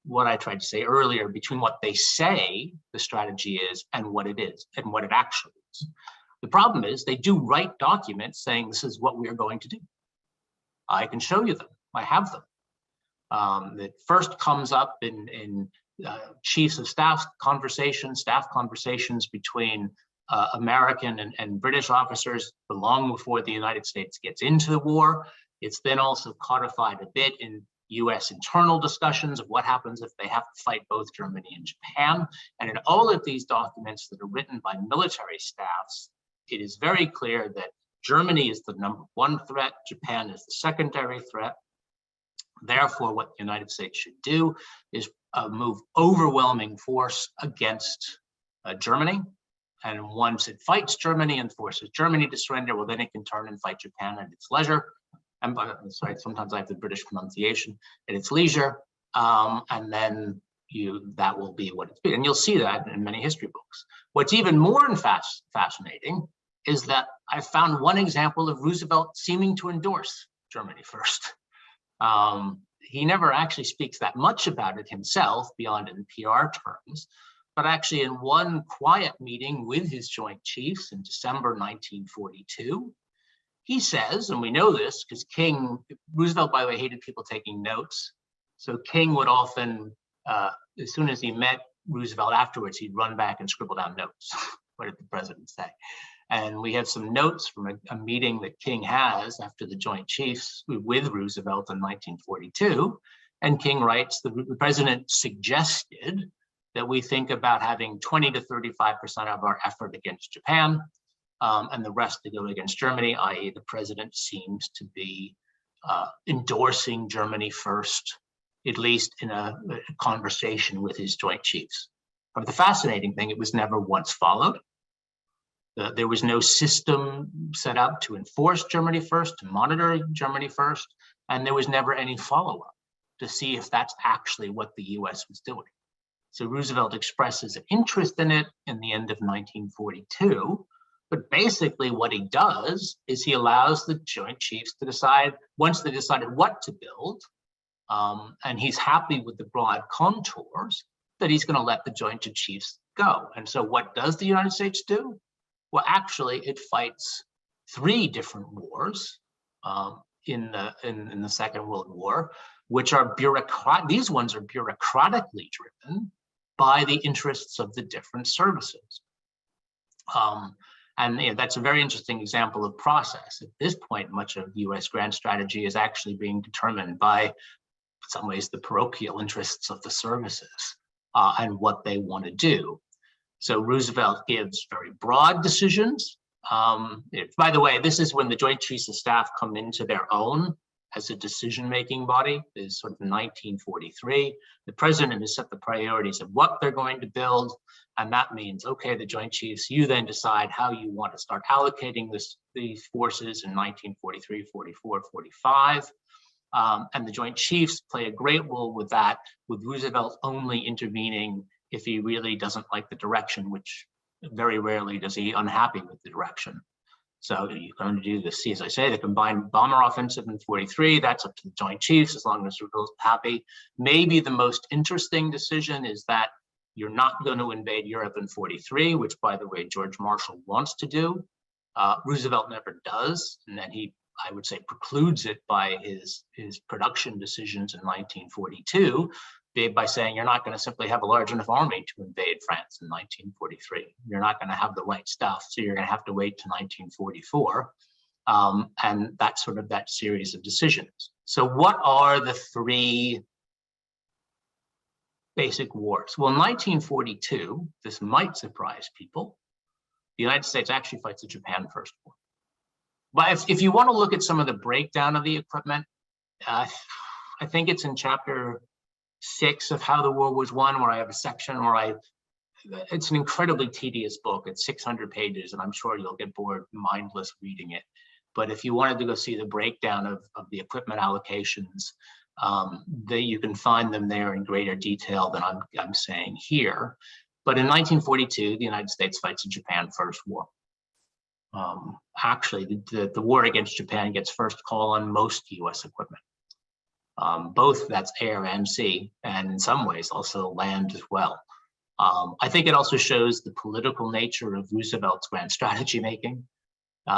what I tried to say earlier between what they say the strategy is and what it is and what it actually is. The problem is they do write documents saying this is what we are going to do. I can show you them. I have them. It first comes up in chiefs of staff conversations between American and British officers long before the United States gets into the war. It's then also codified a bit in US internal discussions of what happens if they have to fight both Germany and Japan. And in all of these documents that are written by military staffs, it is very clear that Germany is the #1 threat, Japan is the secondary threat. Therefore, what the United States should do is move overwhelming force against Germany. And once it fights Germany and forces Germany to surrender, well, then it can turn and fight Japan at its leisure. and sorry, sometimes I have the British pronunciation, at its leisure, and then that will be what it's been. And you'll see that in many history books. What's even more fascinating is that I found one example of Roosevelt seeming to endorse Germany first. He never actually speaks that much about it himself beyond in PR terms, but actually in one quiet meeting with his Joint Chiefs in December 1942, he says, and we know this because Roosevelt, by the way, hated people taking notes. So King would often, as soon as he met Roosevelt afterwards, he'd run back and scribble down notes. What did the president say? And we have some notes from a meeting that King has after the Joint Chiefs with Roosevelt in 1942. And King writes, the president suggested that we think about having 20 to 35% of our effort against Japan, and the rest to go against Germany, i.e. the president seems to be endorsing Germany first, at least in a conversation with his Joint Chiefs. But the fascinating thing, it was never once followed. There was no system set up to enforce Germany first, to monitor Germany first, and there was never any follow-up to see if that's actually what the US was doing. So Roosevelt expresses an interest in it in the end of 1942, but basically what he does is he allows the Joint Chiefs to decide, once they decided what to build, and he's happy with the broad contours, that he's going to let the Joint Chiefs go. And so what does the United States do? Well, actually, it fights 3 different wars in the Second World War, which are these ones are bureaucratically driven by the interests of the different services. And that's a very interesting example of process. At this point, much of US grand strategy is actually being determined by, in some ways, the parochial interests of the services and what they want to do. So Roosevelt gives very broad decisions. By the way, this is when the Joint Chiefs of Staff come into their own as a decision-making body, is sort of 1943. The president has set the priorities of what they're going to build, and that means, okay, the Joint Chiefs, you then decide how you want to start allocating these forces in 1943, 44, 45. And the Joint Chiefs play a great role with that, with Roosevelt only intervening if he really doesn't like the direction, which very rarely does he unhappy with the direction. So you're going to do this, as I say, the combined bomber offensive in 43, that's up to the Joint Chiefs as long as Roosevelt's happy. Maybe the most interesting decision is that you're not going to invade Europe in 43, which, by the way, George Marshall wants to do. Roosevelt never does, and then he, I would say, precludes it by his production decisions in 1942, by saying you're not going to simply have a large enough army to invade France in 1943. You're not going to have the right stuff, so you're going to have to wait to 1944. And that's sort of that series of decisions. So what are the 3 basic wars? Well, in 1942, this might surprise people, the United States actually fights the Japan First War. But if you want to look at some of the breakdown of the equipment, I think it's in chapter 6 of How the War Was Won, where I have a section where it's an incredibly tedious book. It's 600 pages, and I'm sure you'll get bored mindless reading it. But if you wanted to go see the breakdown of the equipment allocations, you can find them there in greater detail than I'm saying here. But in 1942, the United States fights the Japan First War. Actually, the war against Japan gets first call on most US equipment. Both that's air and sea, and in some ways also land as well. I think it also shows the political nature of Roosevelt's grand strategy making.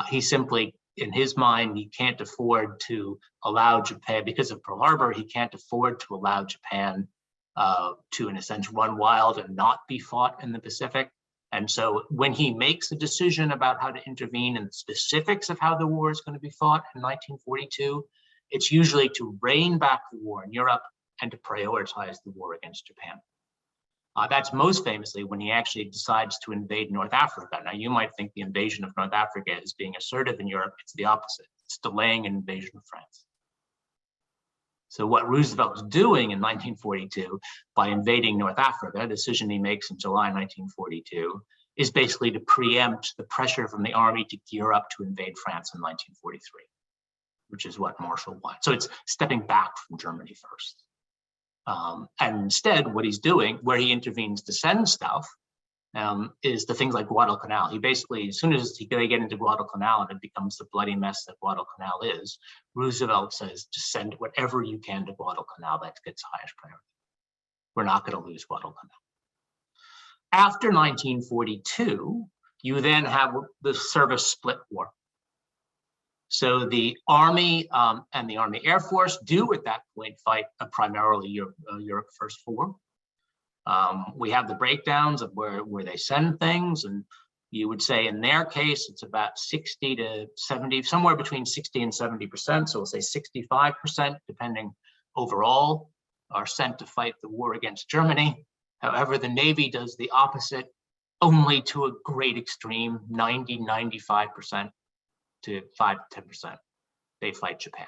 He simply, in his mind, he can't afford to allow Japan, because of Pearl Harbor, he can't afford to allow Japan to, in a sense, run wild and not be fought in the Pacific. And so when he makes a decision about how to intervene in the specifics of how the war is going to be fought in 1942, it's usually to rein back the war in Europe and to prioritize the war against Japan. That's most famously when he actually decides to invade North Africa. Now, you might think the invasion of North Africa is being assertive in Europe. It's the opposite. It's delaying an invasion of France. So what Roosevelt's doing in 1942 by invading North Africa, a decision he makes in July 1942, is basically to preempt the pressure from the army to gear up to invade France in 1943. which is what Marshall wants. So it's stepping back from Germany first. And instead, what he's doing, where he intervenes to send stuff, is the things like Guadalcanal. He basically, as soon as they get into Guadalcanal and it becomes the bloody mess that Guadalcanal is, Roosevelt says, just send whatever you can to Guadalcanal. That gets highest priority. We're not going to lose Guadalcanal. After 1942, you then have the service split war. So the Army and the Army Air Force do at that point fight primarily Europe First War. We have the breakdowns of where they send things, and you would say in their case, it's about 60 to 70, somewhere between 60 and 70%. So we'll say 65%, depending overall, are sent to fight the war against Germany. However, the Navy does the opposite, only to a great extreme, 90, 95% to 5 to 10%. They fight Japan.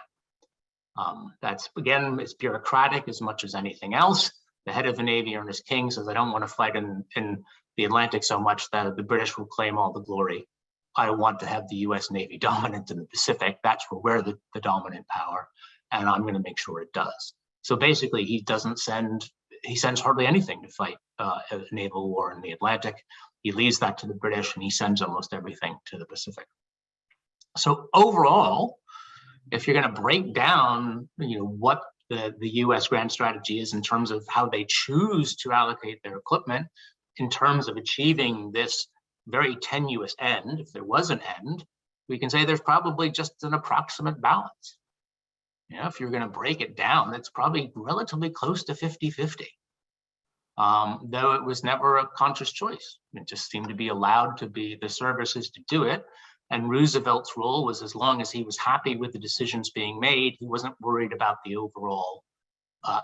That's, again, it's bureaucratic as much as anything else. The head of the Navy, Ernest King, says, I don't want to fight in the Atlantic so much that the British will claim all the glory. I want to have the US Navy dominant in the Pacific. That's where we're the dominant power, and I'm going to make sure it does. So basically, he sends hardly anything to fight a naval war in the Atlantic. He leaves that to the British, and he sends almost everything to the Pacific. So overall, if you're going to break down, what the U.S. grand strategy is in terms of how they choose to allocate their equipment, in terms of achieving this very tenuous end, if there was an end, we can say there's probably just an approximate balance. If you're going to break it down, that's probably relatively close to 50-50. Though it was never a conscious choice. It just seemed to be allowed to be the services to do it. And Roosevelt's role was, as long as he was happy with the decisions being made, he wasn't worried about the overall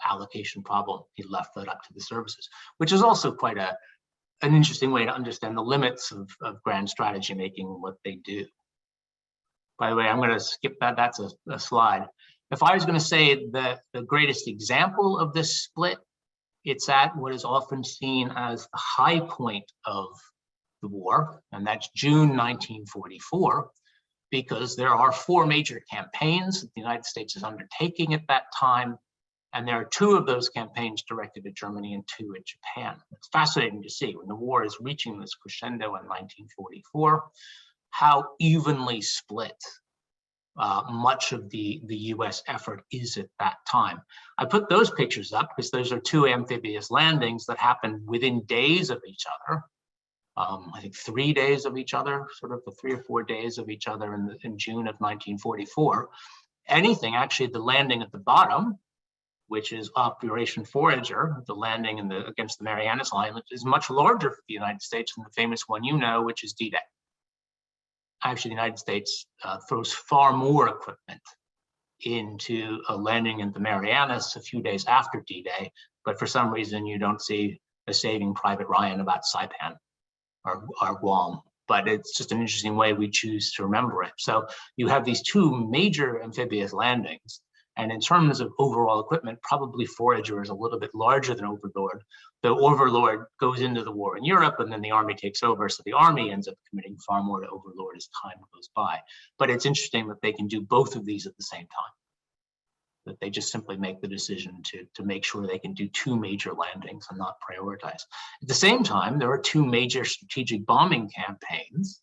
allocation problem. He left that up to the services, which is also quite an interesting way to understand the limits of grand strategy making and what they do. By the way, I'm going to skip that. That's a slide. If I was going to say that the greatest example of this split, it's at what is often seen as the high point of the war, and that's June 1944, because there are 4 major campaigns that the United States is undertaking at that time, and there are 2 of those campaigns directed at Germany and 2 at Japan. It's fascinating to see when the war is reaching this crescendo in 1944, how evenly split much of the US effort is at that time. I put those pictures up because those are 2 amphibious landings that happened within days of each other. I think 3 days of each other, sort of the 3 or 4 days of each other in June of 1944. Anything, actually, the landing at the bottom, which is Operation Forager, the landing against the Marianas Line, which is much larger for the United States than the famous one which is D-Day. Actually, the United States throws far more equipment into a landing in the Marianas a few days after D-Day, but for some reason you don't see a Saving Private Ryan about Saipan or Guam. But it's just an interesting way we choose to remember it. So you have these 2 major amphibious landings, and in terms of overall equipment, probably Forager is a little bit larger than Overlord. The Overlord goes into the war in Europe, and then the Army takes over, so the Army ends up committing far more to Overlord as time goes by. But it's interesting that they can do both of these at the same time, that they just simply make the decision to make sure they can do 2 major landings and not prioritize. At the same time, there are 2 major strategic bombing campaigns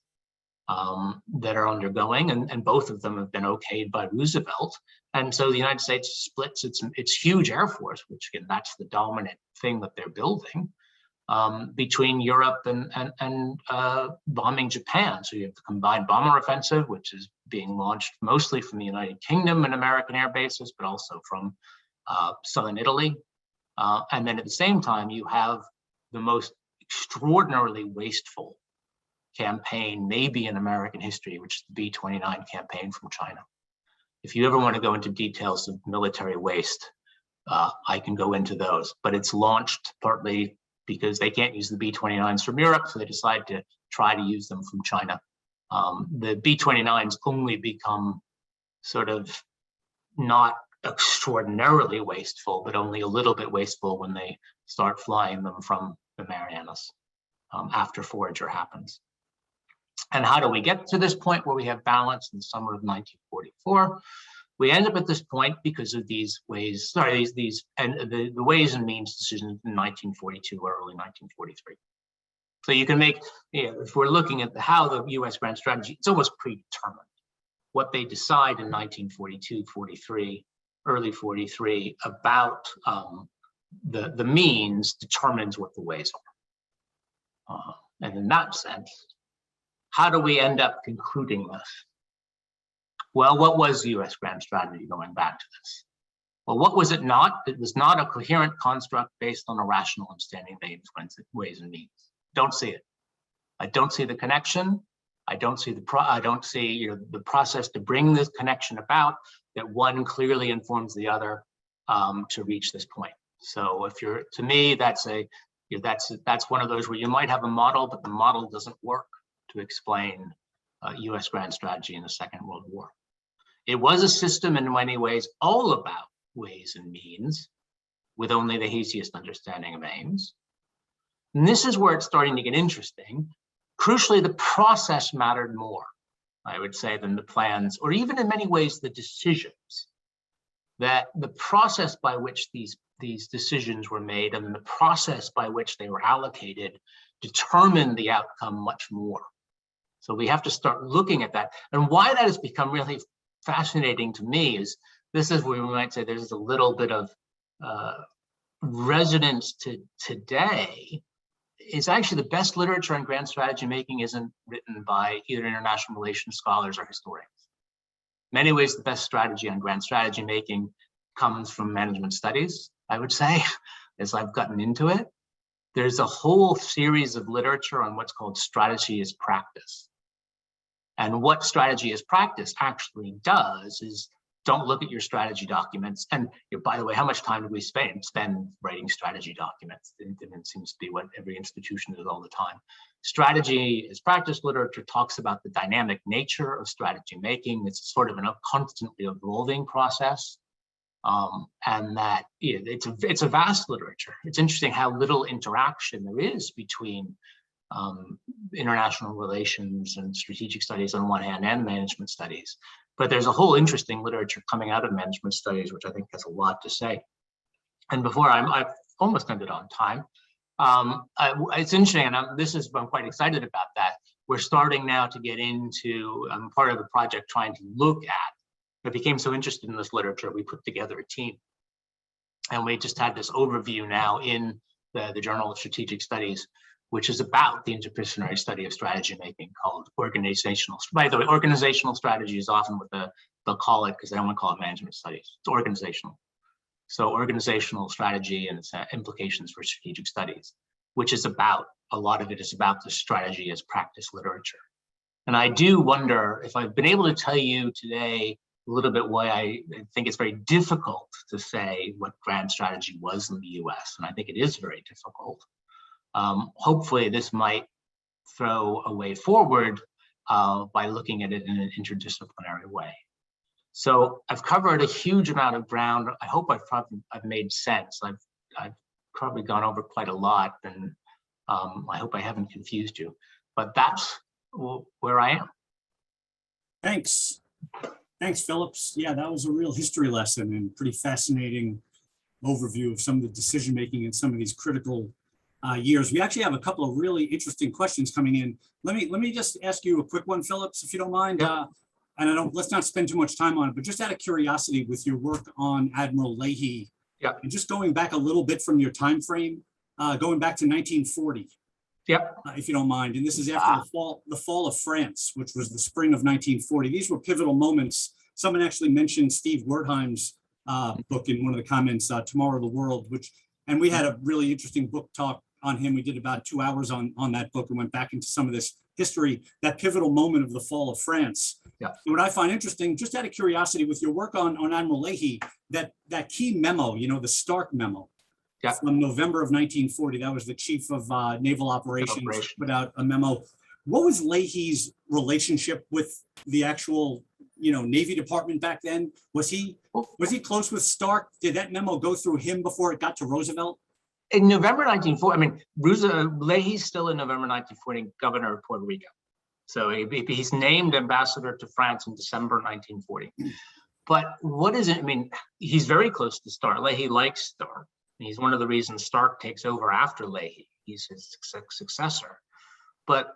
that are undergoing, and both of them have been okayed by Roosevelt. And so the United States splits its huge Air Force, which again, that's the dominant thing that they're building, between Europe and bombing Japan. So you have the combined bomber offensive, which is being launched mostly from the United Kingdom and American air bases, but also from southern Italy. And then at the same time, you have the most extraordinarily wasteful campaign, maybe in American history, which is the B-29 campaign from China. If you ever want to go into details of military waste, I can go into those, but it's launched partly because they can't use the B-29s from Europe, so they decide to try to use them from China. The B-29s only become sort of not extraordinarily wasteful, but only a little bit wasteful when they start flying them from the Marianas after Forager happens. And how do we get to this point where we have balance in the summer of 1944? We end up at this point because of these ways, and the Ways and Means decisions in 1942 or early 1943. So you can make, if we're looking at how the US grand strategy, it's almost predetermined. What they decide in 1942, 43, early 43 about the means determines what the ways are. And in that sense, how do we end up concluding this? Well, what was the US grand strategy going back to this? Well, what was it not? It was not a coherent construct based on a rational understanding of ways and means. Don't see it. I don't see the connection. I don't see the process to bring this connection about, that one clearly informs the other to reach this point. So if you're, to me, that's one of those where you might have a model, but the model doesn't work to explain US grand strategy in the Second World War. It was a system in many ways all about ways and means, with only the haziest understanding of aims. And this is where it's starting to get interesting. Crucially, the process mattered more, I would say, than the plans, or even in many ways, the decisions. That the process by which these decisions were made and the process by which they were allocated determined the outcome much more. So we have to start looking at that. And why that has become really fascinating to me is, this is where we might say there's a little bit of resonance to today, is actually the best literature on grand strategy making isn't written by either international relations scholars or historians. In many ways, the best strategy on grand strategy making comes from management studies, I would say, as I've gotten into it. There's a whole series of literature on what's called strategy as practice. And what strategy as practice actually does is, don't look at your strategy documents. And by the way, how much time do we spend writing strategy documents? It seems to be what every institution does all the time. Strategy as practice literature talks about the dynamic nature of strategy making. It's sort of a constantly evolving process. And that it's a vast literature. It's interesting how little interaction there is between international relations and strategic studies on one hand and management studies. But there's a whole interesting literature coming out of management studies, which I think has a lot to say. And before I've almost ended on time. It's interesting, and I'm quite excited about that. We're starting now to get into part of the project trying to look at. I became so interested in this literature, we put together a team. And we just had this overview now in the Journal of Strategic Studies, which is about the interdisciplinary study of strategy making, called organizational. By the way, organizational strategy is often what they'll call it, because they don't want to call it management studies. It's organizational. So organizational strategy and its implications for strategic studies, which is about, a lot of it is about the strategy as practice literature. And I do wonder if I've been able to tell you today a little bit why I think it's very difficult to say what grand strategy was in the US. And I think it is very difficult. Hopefully this might throw a way forward by looking at it in an interdisciplinary way. So I've covered a huge amount of ground. I hope I've made sense. I've probably gone over quite a lot, and I hope I haven't confused you, but that's where I am. Thanks, Phillips. Yeah, that was a real history lesson and pretty fascinating overview of some of the decision making in some of these critical years. We actually have a couple of really interesting questions coming in. Let me just ask you a quick one, Phillips, if you don't mind. Yep. And let's not spend too much time on it, but just out of curiosity, with your work on Admiral Leahy, yep, and just going back a little bit from your time frame, going back to 1940, yep, if you don't mind. And this is after the fall of France, which was the spring of 1940. These were pivotal moments. Someone actually mentioned Steve Wertheim's book in one of the comments, Tomorrow the World, and we had a really interesting book talk on him. We did about 2 hours on that book and went back into some of this history, that pivotal moment of the fall of France. Yeah. And what I find interesting, just out of curiosity, with your work on Admiral Leahy, that key memo, the Stark memo, yeah, from November of 1940, that was the chief of naval operations, put out a memo. What was Leahy's relationship with the actual, Navy department back then? Was he close with Stark? Did that memo go through him before it got to Roosevelt? In November 1940, Leahy's still in November 1940 governor of Puerto Rico. So he's named ambassador to France in December 1940. But what is it? I mean, he's very close to Stark. Leahy likes Stark. He's one of the reasons Stark takes over after Leahy. He's his successor. But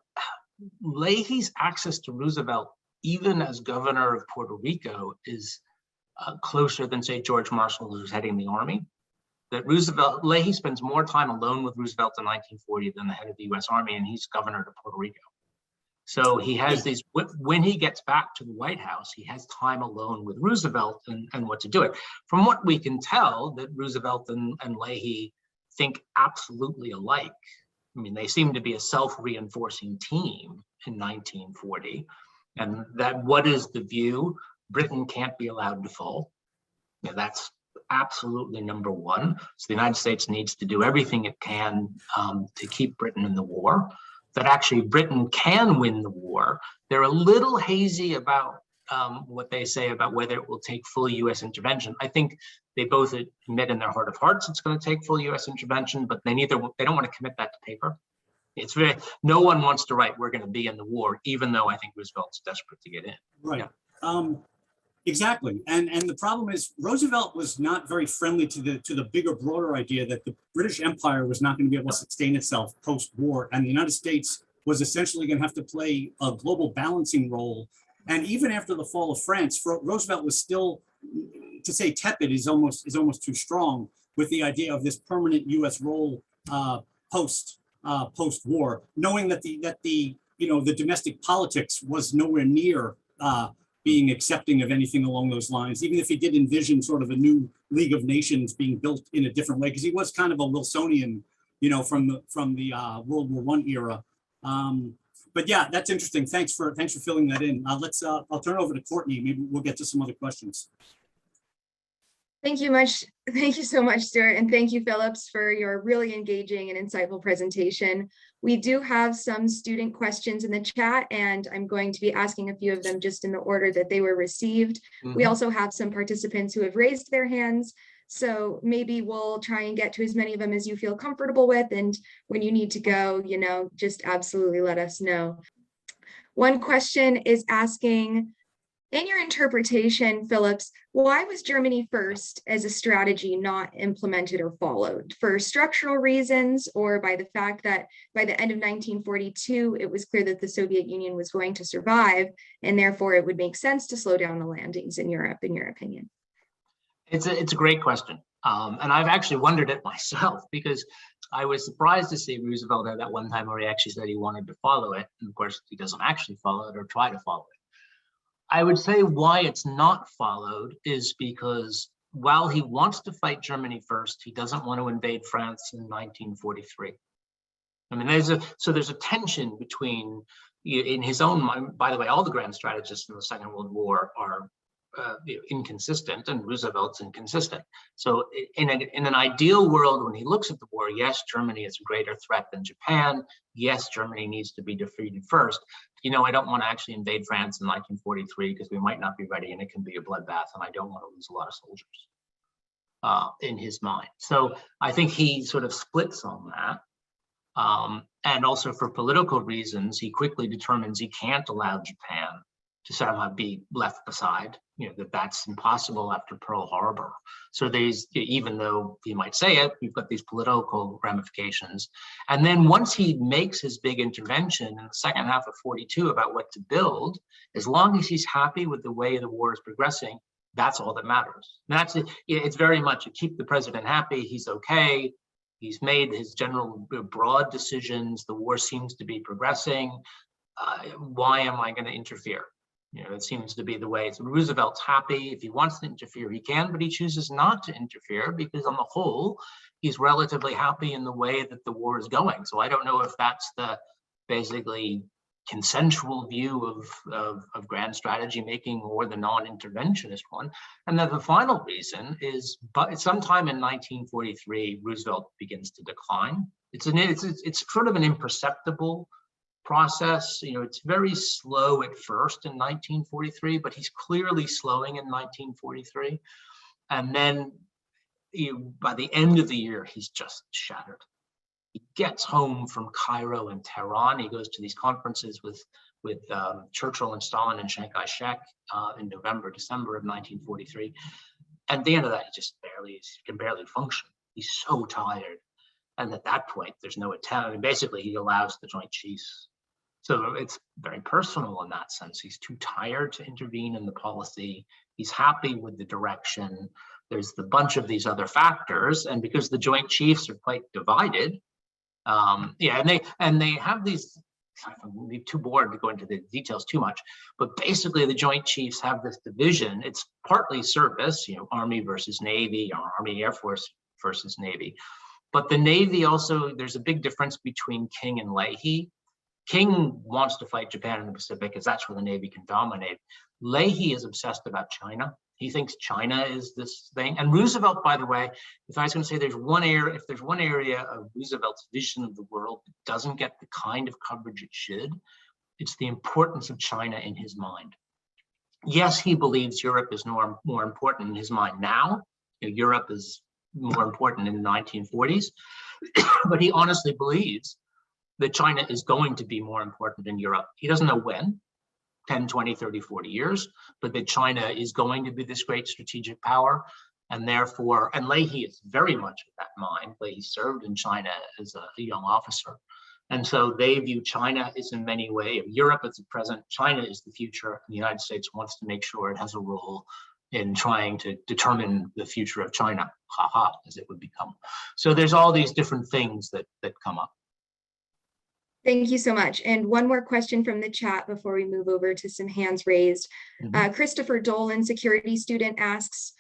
Leahy's access to Roosevelt, even as governor of Puerto Rico, is closer than, say, George Marshall, who's heading the army. That Leahy spends more time alone with Roosevelt in 1940 than the head of the US Army, and he's governor to Puerto Rico. So he has these, when he gets back to the White House, he has time alone with Roosevelt and what to do it. From what we can tell, that Roosevelt and Leahy think absolutely alike. I mean, they seem to be a self-reinforcing team in 1940. And that what is the view? Britain can't be allowed to fall. Yeah, that's absolutely number one. So the United States needs to do everything it can to keep Britain in the war. That actually Britain can win the war. They're a little hazy about what they say about whether it will take full US intervention. I think they both admit in their heart of hearts it's going to take full US intervention, but they don't want to commit that to paper. It's no one wants to write, we're going to be in the war, even though I think Roosevelt's desperate to get in. Right. Yeah. Exactly. And the problem is Roosevelt was not very friendly to the bigger, broader idea that the British Empire was not going to be able to sustain itself post-war, and the United States was essentially going to have to play a global balancing role. And even after the fall of France, Roosevelt was still, to say tepid is almost too strong, with the idea of this permanent U.S. role post-war, knowing that the domestic politics was nowhere near being accepting of anything along those lines, even if he did envision sort of a new League of Nations being built in a different way, because he was kind of a Wilsonian, from the World War I era. But yeah, that's interesting. Thanks for filling that in. I'll turn it over to Courtney. Maybe we'll get to some other questions. Thank you so much, Stuart, and thank you, Phillips, for your really engaging and insightful presentation. We do have some student questions in the chat, and I'm going to be asking a few of them just in the order that they were received. We also have some participants who have raised their hands, so maybe we'll try and get to as many of them as you feel comfortable with, and when you need to go, just absolutely let us know. One question is asking, in your interpretation, Phillips, why was Germany first as a strategy not implemented or followed? For structural reasons, or by the fact that by the end of 1942, it was clear that the Soviet Union was going to survive, and therefore it would make sense to slow down the landings in Europe, in your opinion? It's a great question. And I've actually wondered it myself, because I was surprised to see Roosevelt at that one time where he actually said he wanted to follow it. And of course, he doesn't actually follow it or try to follow it. I would say why it's not followed is because while he wants to fight Germany first, he doesn't want to invade France in 1943. I mean, there's a tension between, in his own mind. By the way, all the grand strategists in the Second World War are inconsistent, and Roosevelt's inconsistent. So in an ideal world, when he looks at the war, yes, Germany is a greater threat than Japan. Yes, Germany needs to be defeated first. I don't want to actually invade France in 1943 because we might not be ready and it can be a bloodbath, and I don't want to lose a lot of soldiers in his mind. So I think he sort of splits on that. And also for political reasons, he quickly determines he can't allow Japan to somehow be left beside, that's impossible after Pearl Harbor. So even though he might say it, we've got these political ramifications. And then once he makes his big intervention in the second half of 42 about what to build, as long as he's happy with the way the war is progressing, that's all that matters. And it's very much a keep the president happy, he's okay, he's made his general broad decisions, the war seems to be progressing, why am I going to interfere? It seems to be the way. So Roosevelt's happy. If he wants to interfere, he can, but he chooses not to interfere because on the whole, he's relatively happy in the way that the war is going. So I don't know if that's the basically consensual view of grand strategy making or the non-interventionist one. And then the final reason is, but sometime in 1943, Roosevelt begins to decline. It's sort of an imperceptible process. It's very slow at first in 1943, but he's clearly slowing in 1943. And then by the end of the year, he's just shattered. He gets home from Cairo and Tehran. He goes to these conferences with with Churchill and Stalin in Chiang Kai-shek in November, December of 1943. And at the end of that, he can barely function. He's so tired. And at that point, there's no attempt. I mean, basically, he allows the Joint Chiefs. So it's very personal in that sense. He's too tired to intervene in the policy. He's happy with the direction. There's the bunch of these other factors. And because the Joint Chiefs are quite divided, and they have these, I'm too bored to go into the details too much, but basically the Joint Chiefs have this division. It's partly service, Army versus Navy, or Army Air Force versus Navy. But the Navy also, there's a big difference between King and Leahy. King wants to fight Japan in the Pacific because that's where the Navy can dominate. Leahy is obsessed about China. He thinks China is this thing. And Roosevelt, by the way, if I was going to say if there's one area of Roosevelt's vision of the world that doesn't get the kind of coverage it should, it's the importance of China in his mind. Yes, he believes Europe is more important in his mind now. Europe is more important in the 1940s, but he honestly believes that China is going to be more important in Europe. He doesn't know when, 10, 20, 30, 40 years, but that China is going to be this great strategic power. And therefore, and Leahy is very much of that mind. Leahy served in China as a young officer. And so they view China as in many ways, Europe is the present, China is the future, and the United States wants to make sure it has a role in trying to determine the future of China, as it would become. So there's all these different things that come up. Thank you so much. And one more question from the chat before we move over to some hands raised. Christopher Dolan, security student, asks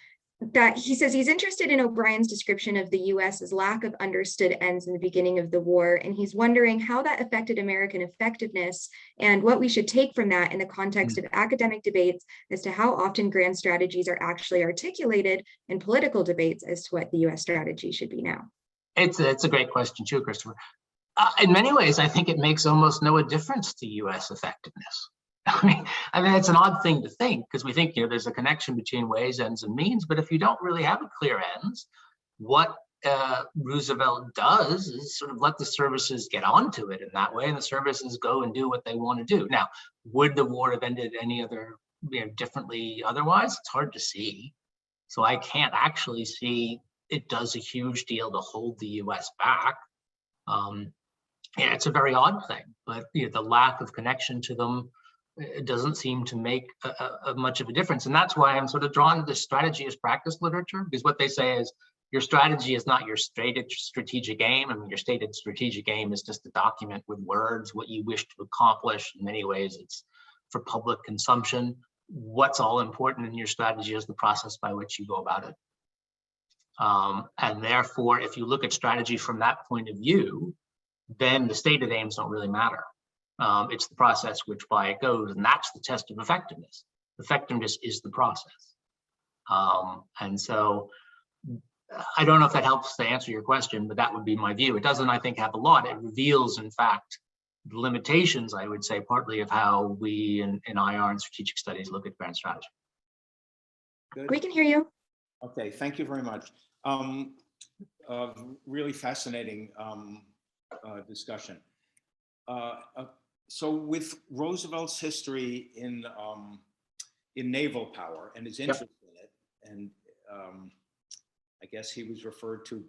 that he says he's interested in O'Brien's description of the US's lack of understood ends in the beginning of the war. And he's wondering how that affected American effectiveness and what we should take from that in the context of academic debates as to how often grand strategies are actually articulated in political debates as to what the US strategy should be now. It's a great question too, Christopher. In many ways, I think it makes almost no difference to US effectiveness. I mean, it's an odd thing to think because we think there's a connection between ways, ends, and means. But if you don't really have a clear ends, what Roosevelt does is sort of let the services get onto it in that way, and the services go and do what they want to do. Now, would the war have ended any other differently otherwise? It's hard to see. So I can't actually see it does a huge deal to hold the U.S. back. It's a very odd thing, but the lack of connection to them, it doesn't seem to make much of a difference. And that's why I'm sort of drawn to this strategy as practice literature, because what they say is your strategy is not your stated strategic aim. I mean, your stated strategic aim is just to document with words what you wish to accomplish. In many ways, it's for public consumption. What's all important in your strategy is the process by which you go about it. And therefore, if you look at strategy from that point of view, then the stated aims don't really matter. It's the process which by it goes, and that's the test of effectiveness. Effectiveness is the process. And so I don't know if that helps to answer your question, but that would be my view. It doesn't, I think, have a lot. It reveals, in fact, the limitations, I would say, partly of how we in IR and strategic studies look at grand strategy. Good. We can hear you. Okay, thank you very much. Really fascinating discussion. So with Roosevelt's history in naval power and his interest in it, and I guess he was referred to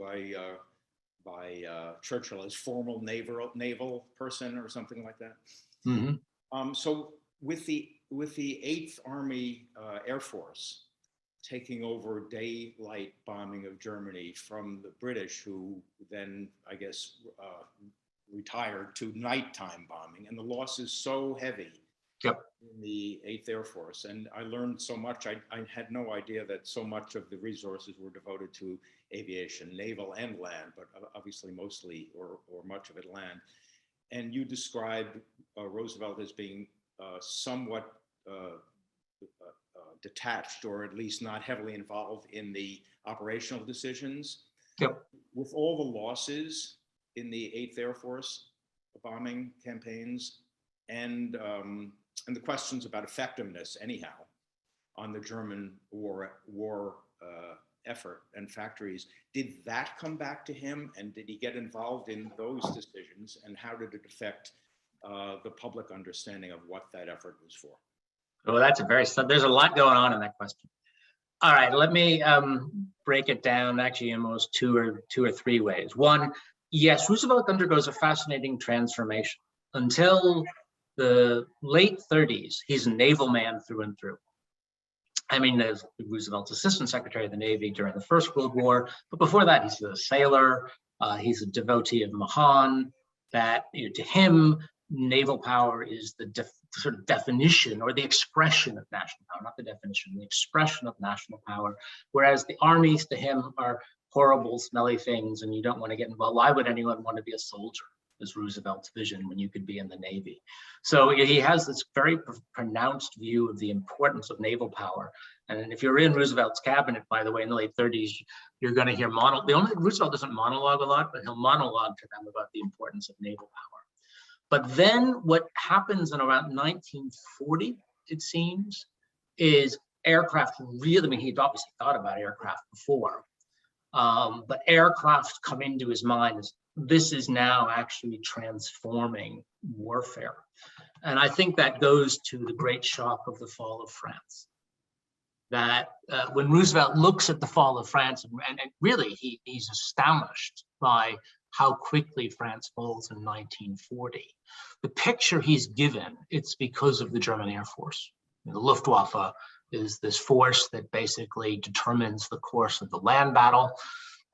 by Churchill as formal naval person or something like that. Mm-hmm. So with the 8th Army Air Force taking over daylight bombing of Germany from the British, who then, I guess, retired to nighttime bombing, and the loss is so heavy in the 8th Air Force. And I learned so much. I had no idea that so much of the resources were devoted to aviation, naval and land, but obviously mostly or much of it land. And you described Roosevelt as being somewhat detached, or at least not heavily involved in the operational decisions. With all the losses in the 8th Air Force bombing campaigns and the questions about effectiveness anyhow on the German war effort and factories, did that come back to him, and did he get involved in those decisions, and how did it affect the public understanding of what that effort was for. Well, there's a lot going on in that question. All right, let me break it down actually in almost two or three ways. One, yes, Roosevelt undergoes a fascinating transformation. Until the late 30s, he's a naval man through and through. I mean, there's Roosevelt's assistant secretary of the Navy during the First World War, but before that, he's a sailor. He's a devotee of Mahan. That, you know, to him, naval power is the sort of definition or the expression of national power, not the definition, the expression of national power. Whereas the armies to him are horrible, smelly things, and you don't want to get involved. Why would anyone want to be a soldier? Is Roosevelt's vision when you could be in the Navy. So he has this very pronounced view of the importance of naval power. And if you're in Roosevelt's cabinet, by the way, in the late 30s, you're going to hear Roosevelt doesn't monologue a lot, but he'll monologue to them about the importance of naval power. But then what happens in around 1940, it seems, is aircraft really, I mean, he'd obviously thought about aircraft before, but aircraft come into his mind as this is now actually transforming warfare. And I think that goes to the great shock of the fall of France. That when Roosevelt looks at the fall of France, and really he's astonished by how quickly France falls in 1940. The picture he's given, it's because of the German Air Force. The Luftwaffe is this force that basically determines the course of the land battle.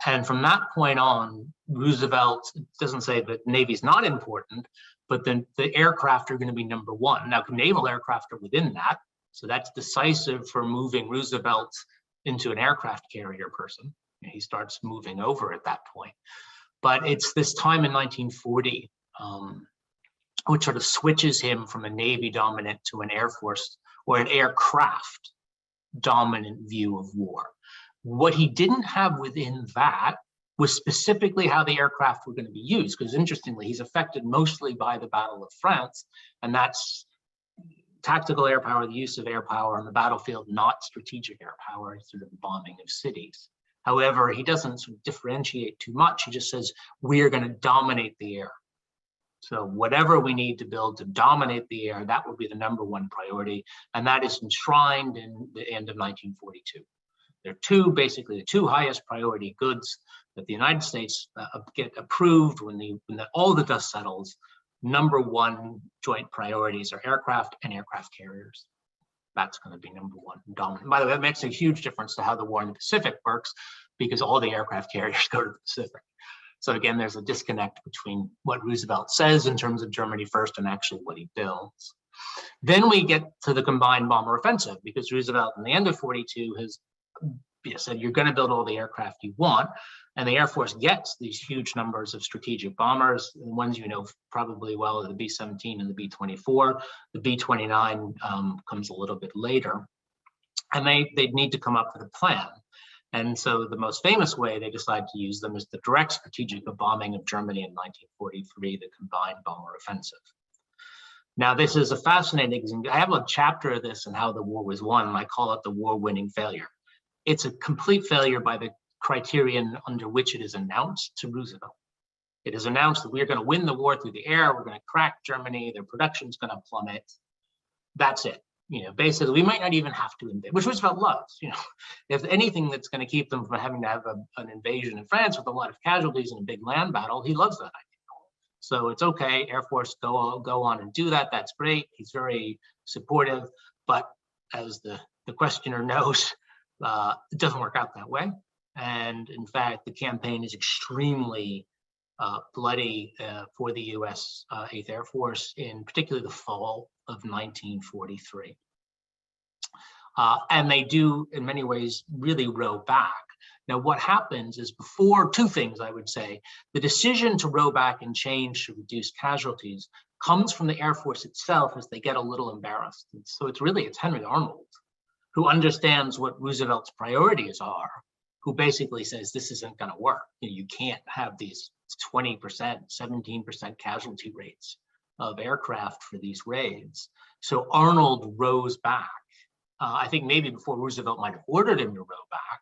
And from that point on, Roosevelt doesn't say that Navy's not important, but then the aircraft are going to be number one. Now, naval aircraft are within that, so that's decisive for moving Roosevelt into an aircraft carrier person. He starts moving over at that point. But it's this time in 1940, which sort of switches him from a Navy dominant to an Air Force or an aircraft dominant view of war. What he didn't have within that was specifically how the aircraft were going to be used, because interestingly, he's affected mostly by the Battle of France, and that's tactical air power, the use of air power on the battlefield, not strategic air power, sort of bombing of cities. However, he doesn't sort of differentiate too much. He just says, we are going to dominate the air. So whatever we need to build to dominate the air, that will be the number one priority. And that is enshrined in the end of 1942. There are basically the two highest priority goods that the United States get approved when all the dust settles. Number one joint priorities are aircraft and aircraft carriers. That's going to be number one dominant. By the way, that makes a huge difference to how the war in the Pacific works, because all the aircraft carriers go to the Pacific. So again, there's a disconnect between what Roosevelt says in terms of Germany first and actually what he builds. Then we get to the combined bomber offensive, because Roosevelt in the end of 42 has said, you're going to build all the aircraft you want. And the Air Force gets these huge numbers of strategic bombers. The ones you know probably well are the B-17 and the B-24. The B-29 comes a little bit later. And they need to come up with a plan. And so the most famous way they decide to use them is the direct strategic bombing of Germany in 1943, the combined bomber offensive. Now, this is a fascinating, I have a chapter of this and how the war was won, and I call it the war-winning failure. It's a complete failure by the criterion under which it is announced to Roosevelt. It is announced that we're going to win the war through the air, we're going to crack Germany, their production's going to plummet. That's it. You know, basically, we might not even have to invade, which Roosevelt loves. You know, if anything that's going to keep them from having to have an invasion in France with a lot of casualties and a big land battle, he loves that idea. So it's okay, Air Force, go on and do that. That's great. He's very supportive. But as the questioner knows, it doesn't work out that way. And in fact, the campaign is extremely bloody for the U.S. 8th Air Force, in particularly the fall of 1943. And they do, in many ways, really row back. Now, what happens is before two things, I would say. The decision to row back and change to reduce casualties comes from the Air Force itself as they get a little embarrassed. And so it's Henry Arnold, who understands what Roosevelt's priorities are, who basically says this isn't going to work. You can't have these 20%, 17% casualty rates of aircraft for these raids. So Arnold rows back. I think maybe before Roosevelt might have ordered him to row back,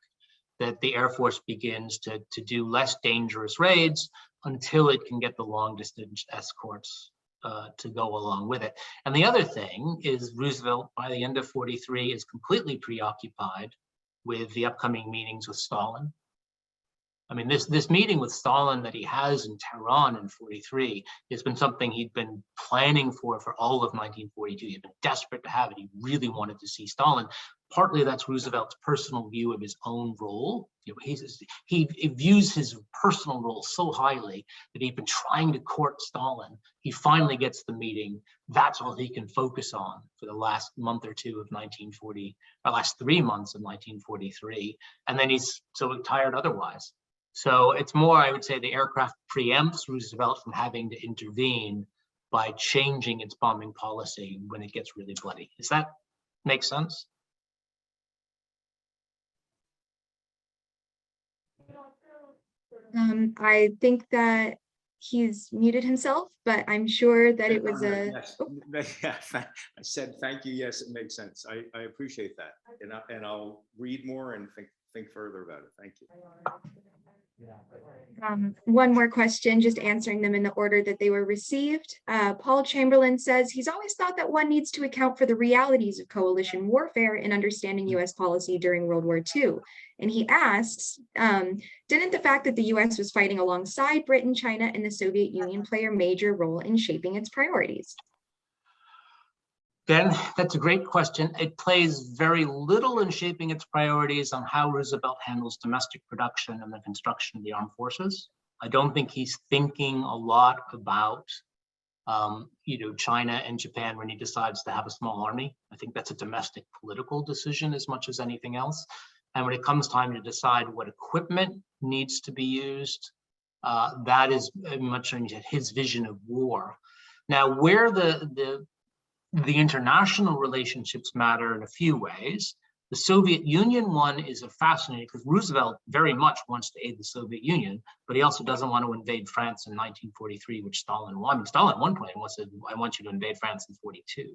that the Air Force begins to do less dangerous raids until it can get the long distance escorts to go along with it. And the other thing is Roosevelt, by the end of 43, is completely preoccupied with the upcoming meetings with Stalin. I mean, this meeting with Stalin that he has in Tehran in 43 has been something he'd been planning for all of 1942. He'd been desperate to have it. He really wanted to see Stalin. Partly that's Roosevelt's personal view of his own role. You know, he views his personal role so highly that he'd been trying to court Stalin. He finally gets the meeting. That's all he can focus on for the last month or two of 1940, or last 3 months of 1943. And then he's so tired otherwise. So it's more, I would say, the aircraft preempts Roosevelt from having to intervene by changing its bombing policy when it gets really bloody. Does that make sense? I think that he's muted himself, but I'm sure that it was a. Yes. Yeah, I said thank you. Yes, it makes sense. I appreciate that, and I'll read more and think further about it. Thank you. One more question, just answering them in the order that they were received. Paul Chamberlain says he's always thought that one needs to account for the realities of coalition warfare in understanding U.S. policy during World War II. And he asks, didn't the fact that the U.S. was fighting alongside Britain, China, and the Soviet Union play a major role in shaping its priorities? Again, that's a great question. It plays very little in shaping its priorities on how Roosevelt handles domestic production and the construction of the armed forces. I don't think he's thinking a lot about, China and Japan when he decides to have a small army. I think that's a domestic political decision as much as anything else. And when it comes time to decide what equipment needs to be used, that is much his vision of war. Now, where the international relationships matter in a few ways. The Soviet Union one is a fascinating, because Roosevelt very much wants to aid the Soviet Union, but he also doesn't want to invade France in 1943, which Stalin wanted. I mean, Stalin at one point said, I want you to invade France in 42.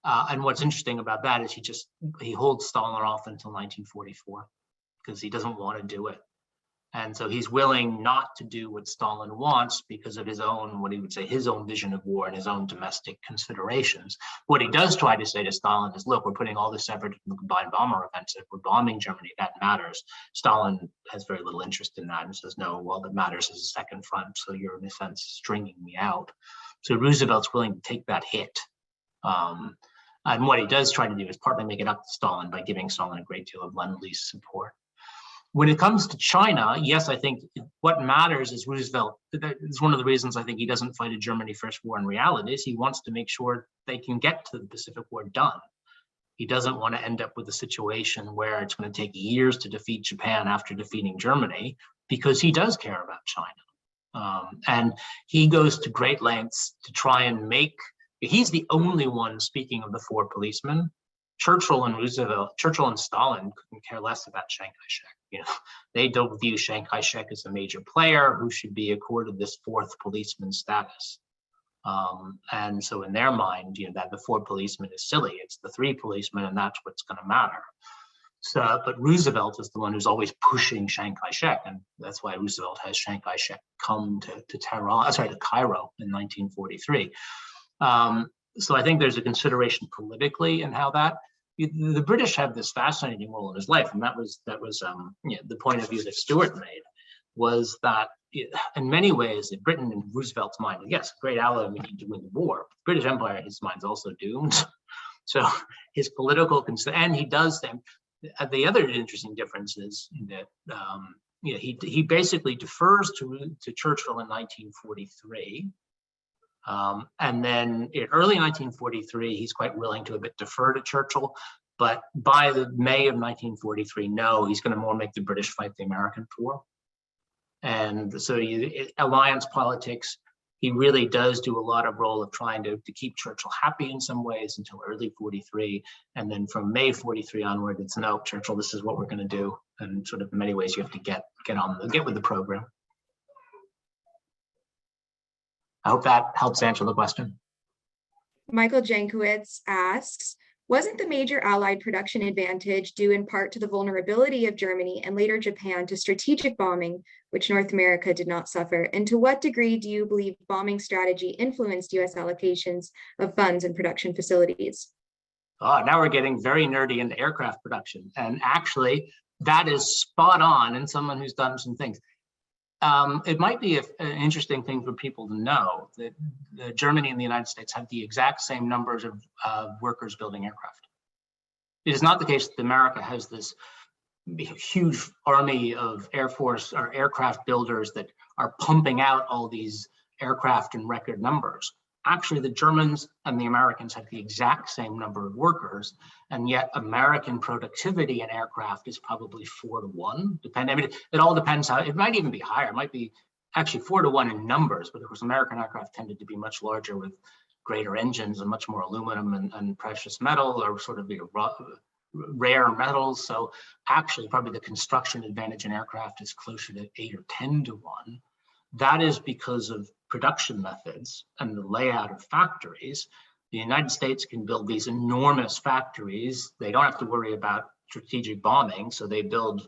And what's interesting about that is he holds Stalin off until 1944 because he doesn't want to do it. And so he's willing not to do what Stalin wants because of his own, what he would say, his own vision of war and his own domestic considerations. What he does try to say to Stalin is, look, we're putting all this effort in the combined bomber offensive. We're bombing Germany. That matters. Stalin has very little interest in that and says, no, well, that matters is a second front. So you're, in a sense, stringing me out. So Roosevelt's willing to take that hit. And what he does try to do is partly make it up to Stalin by giving Stalin a great deal of Lend-Lease support. When it comes to China, yes, I think what matters is Roosevelt. It's one of the reasons I think he doesn't fight a Germany First war in reality is he wants to make sure they can get to the Pacific War done. He doesn't want to end up with a situation where it's going to take years to defeat Japan after defeating Germany, because he does care about China. And he goes to great lengths to try and make, he's the only one, speaking of the four policemen, Churchill and Stalin couldn't care less about Chiang Kai-shek. They don't view Chiang Kai-shek as a major player who should be accorded this fourth policeman status. And so in their mind, that the four policemen is silly. It's the three policemen, and that's what's going to matter. So, but Roosevelt is the one who's always pushing Chiang Kai-shek, and that's why Roosevelt has Chiang Kai-shek come to Cairo in 1943. So I think there's a consideration politically in how that. The British have this fascinating role in his life, and that was the point of view that Stuart made, was that in many ways, Britain in Roosevelt's mind, yes, great ally, we need to win the war. The British Empire, in his mind, is also doomed. So his political and he does them. The other interesting difference is that he basically defers to Churchill in 1943. And then in early 1943, he's quite willing to a bit defer to Churchill, but by the May of 1943, no, he's going to more make the British fight the American war. And so alliance politics, he really does do a lot of role of trying to keep Churchill happy in some ways until early 43. And then from May 43 onward, it's no, Churchill, this is what we're going to do. And sort of in many ways, you have to get with the program. I hope that helps answer the question. Michael Jankowitz asks, Wasn't the major Allied production advantage due in part to the vulnerability of Germany and later Japan to strategic bombing, which North America did not suffer? And to what degree do you believe bombing strategy influenced US allocations of funds and production facilities? Oh, now we're getting very nerdy into aircraft production. And actually, that is spot on in someone who's done some things. It might be an interesting thing for people to know that Germany and the United States have the exact same numbers of workers building aircraft. It is not the case that America has this huge army of Air Force or aircraft builders that are pumping out all these aircraft in record numbers. Actually, the Germans and the Americans have the exact same number of workers, and yet American productivity in aircraft is probably 4 to 1. I mean, it all depends how, it might even be higher. It might be actually 4 to 1 in numbers, but of course, American aircraft tended to be much larger with greater engines and much more aluminum and precious metal, or sort of rare metals. So actually, probably the construction advantage in aircraft is closer to 8 or 10 to 1. That is because of production methods and the layout of factories. The United States can build these enormous factories. They don't have to worry about strategic bombing, so they build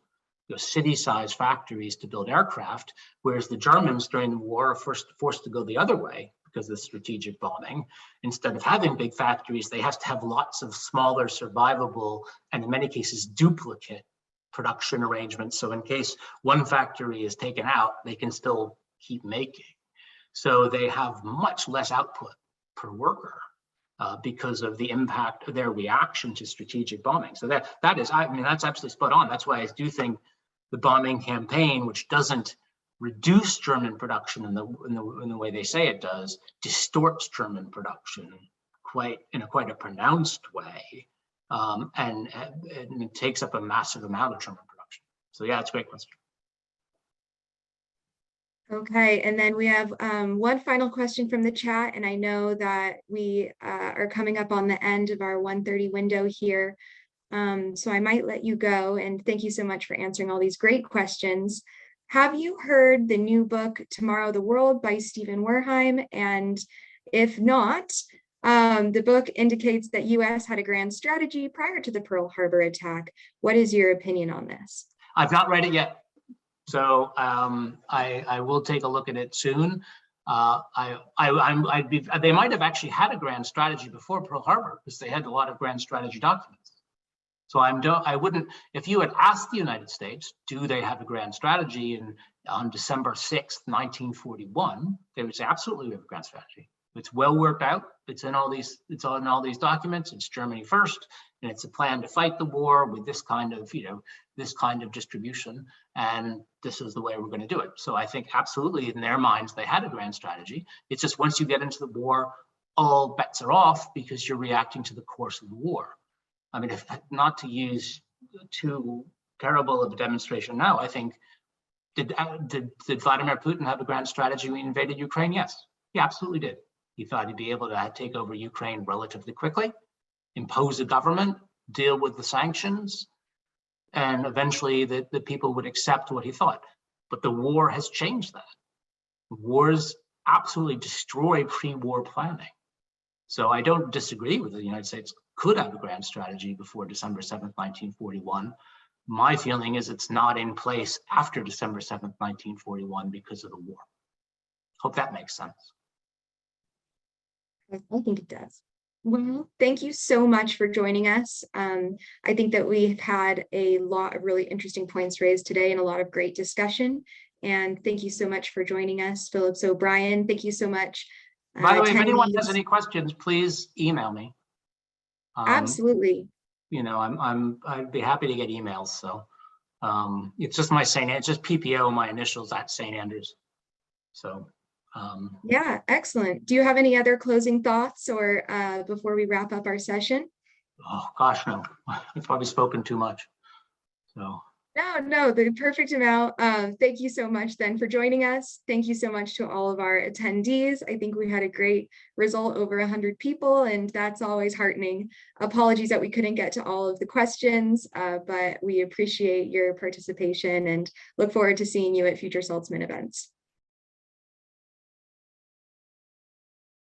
city-sized factories to build aircraft, whereas the Germans during the war are forced to go the other way because of strategic bombing. Instead of having big factories, they have to have lots of smaller, survivable, and in many cases, duplicate production arrangements. So in case one factory is taken out, they can still keep making. So they have much less output per worker because of the impact of their reaction to strategic bombing. So that is, I mean, that's absolutely spot on. That's why I do think the bombing campaign, which doesn't reduce German production in the way they say it does, distorts German production in quite a pronounced way, and it takes up a massive amount of German production. So yeah, it's a great question. Okay, and then we have one final question from the chat, and I know that we are coming up on the end of our 1:30 window here, so I might let you go, and thank you so much for answering all these great questions. Have you heard the new book, Tomorrow the World by Stephen Wertheim? And if not, the book indicates that US had a grand strategy prior to the Pearl Harbor attack. What is your opinion on this? I've not read it yet. So I will take a look at it soon. They might have actually had a grand strategy before Pearl Harbor because they had a lot of grand strategy documents. So I wouldn't, if you had asked the United States, do they have a grand strategy on December 6th, 1941, they would say absolutely we have a grand strategy. It's well worked out. It's in all these documents. It's Germany first, and it's a plan to fight the war with this kind of distribution, and this is the way we're going to do it. So I think absolutely in their minds they had a grand strategy. It's just once you get into the war, all bets are off because you're reacting to the course of the war. I mean, if not to use too terrible of a demonstration now, I think did Vladimir Putin have a grand strategy when he invaded Ukraine? Yes, he absolutely did. He thought he'd be able to take over Ukraine relatively quickly, impose a government, deal with the sanctions, and eventually the people would accept what he thought. But the war has changed that. Wars absolutely destroy pre-war planning. So I don't disagree with the United States could have a grand strategy before December 7th, 1941. My feeling is it's not in place after December 7th, 1941 because of the war. Hope that makes sense. I think it does. Well, thank you so much for joining us. I think that we've had a lot of really interesting points raised today and a lot of great discussion. And thank you so much for joining us, Phillips O'Brien. Thank you so much. By the way, if anyone has any questions, please email me. Absolutely. You know, I'd be happy to get emails. So it's just it's just PPO, my initials at St. Andrews. So. Yeah, excellent. Do you have any other closing thoughts or before we wrap up our session? Oh gosh, no, I've probably spoken too much. So. No, the perfect amount. Thank you so much then for joining us. Thank you so much to all of our attendees. I think we had a great result, over 100 people, and that's always heartening. Apologies that we couldn't get to all of the questions, but we appreciate your participation and look forward to seeing you at future Saltzman events.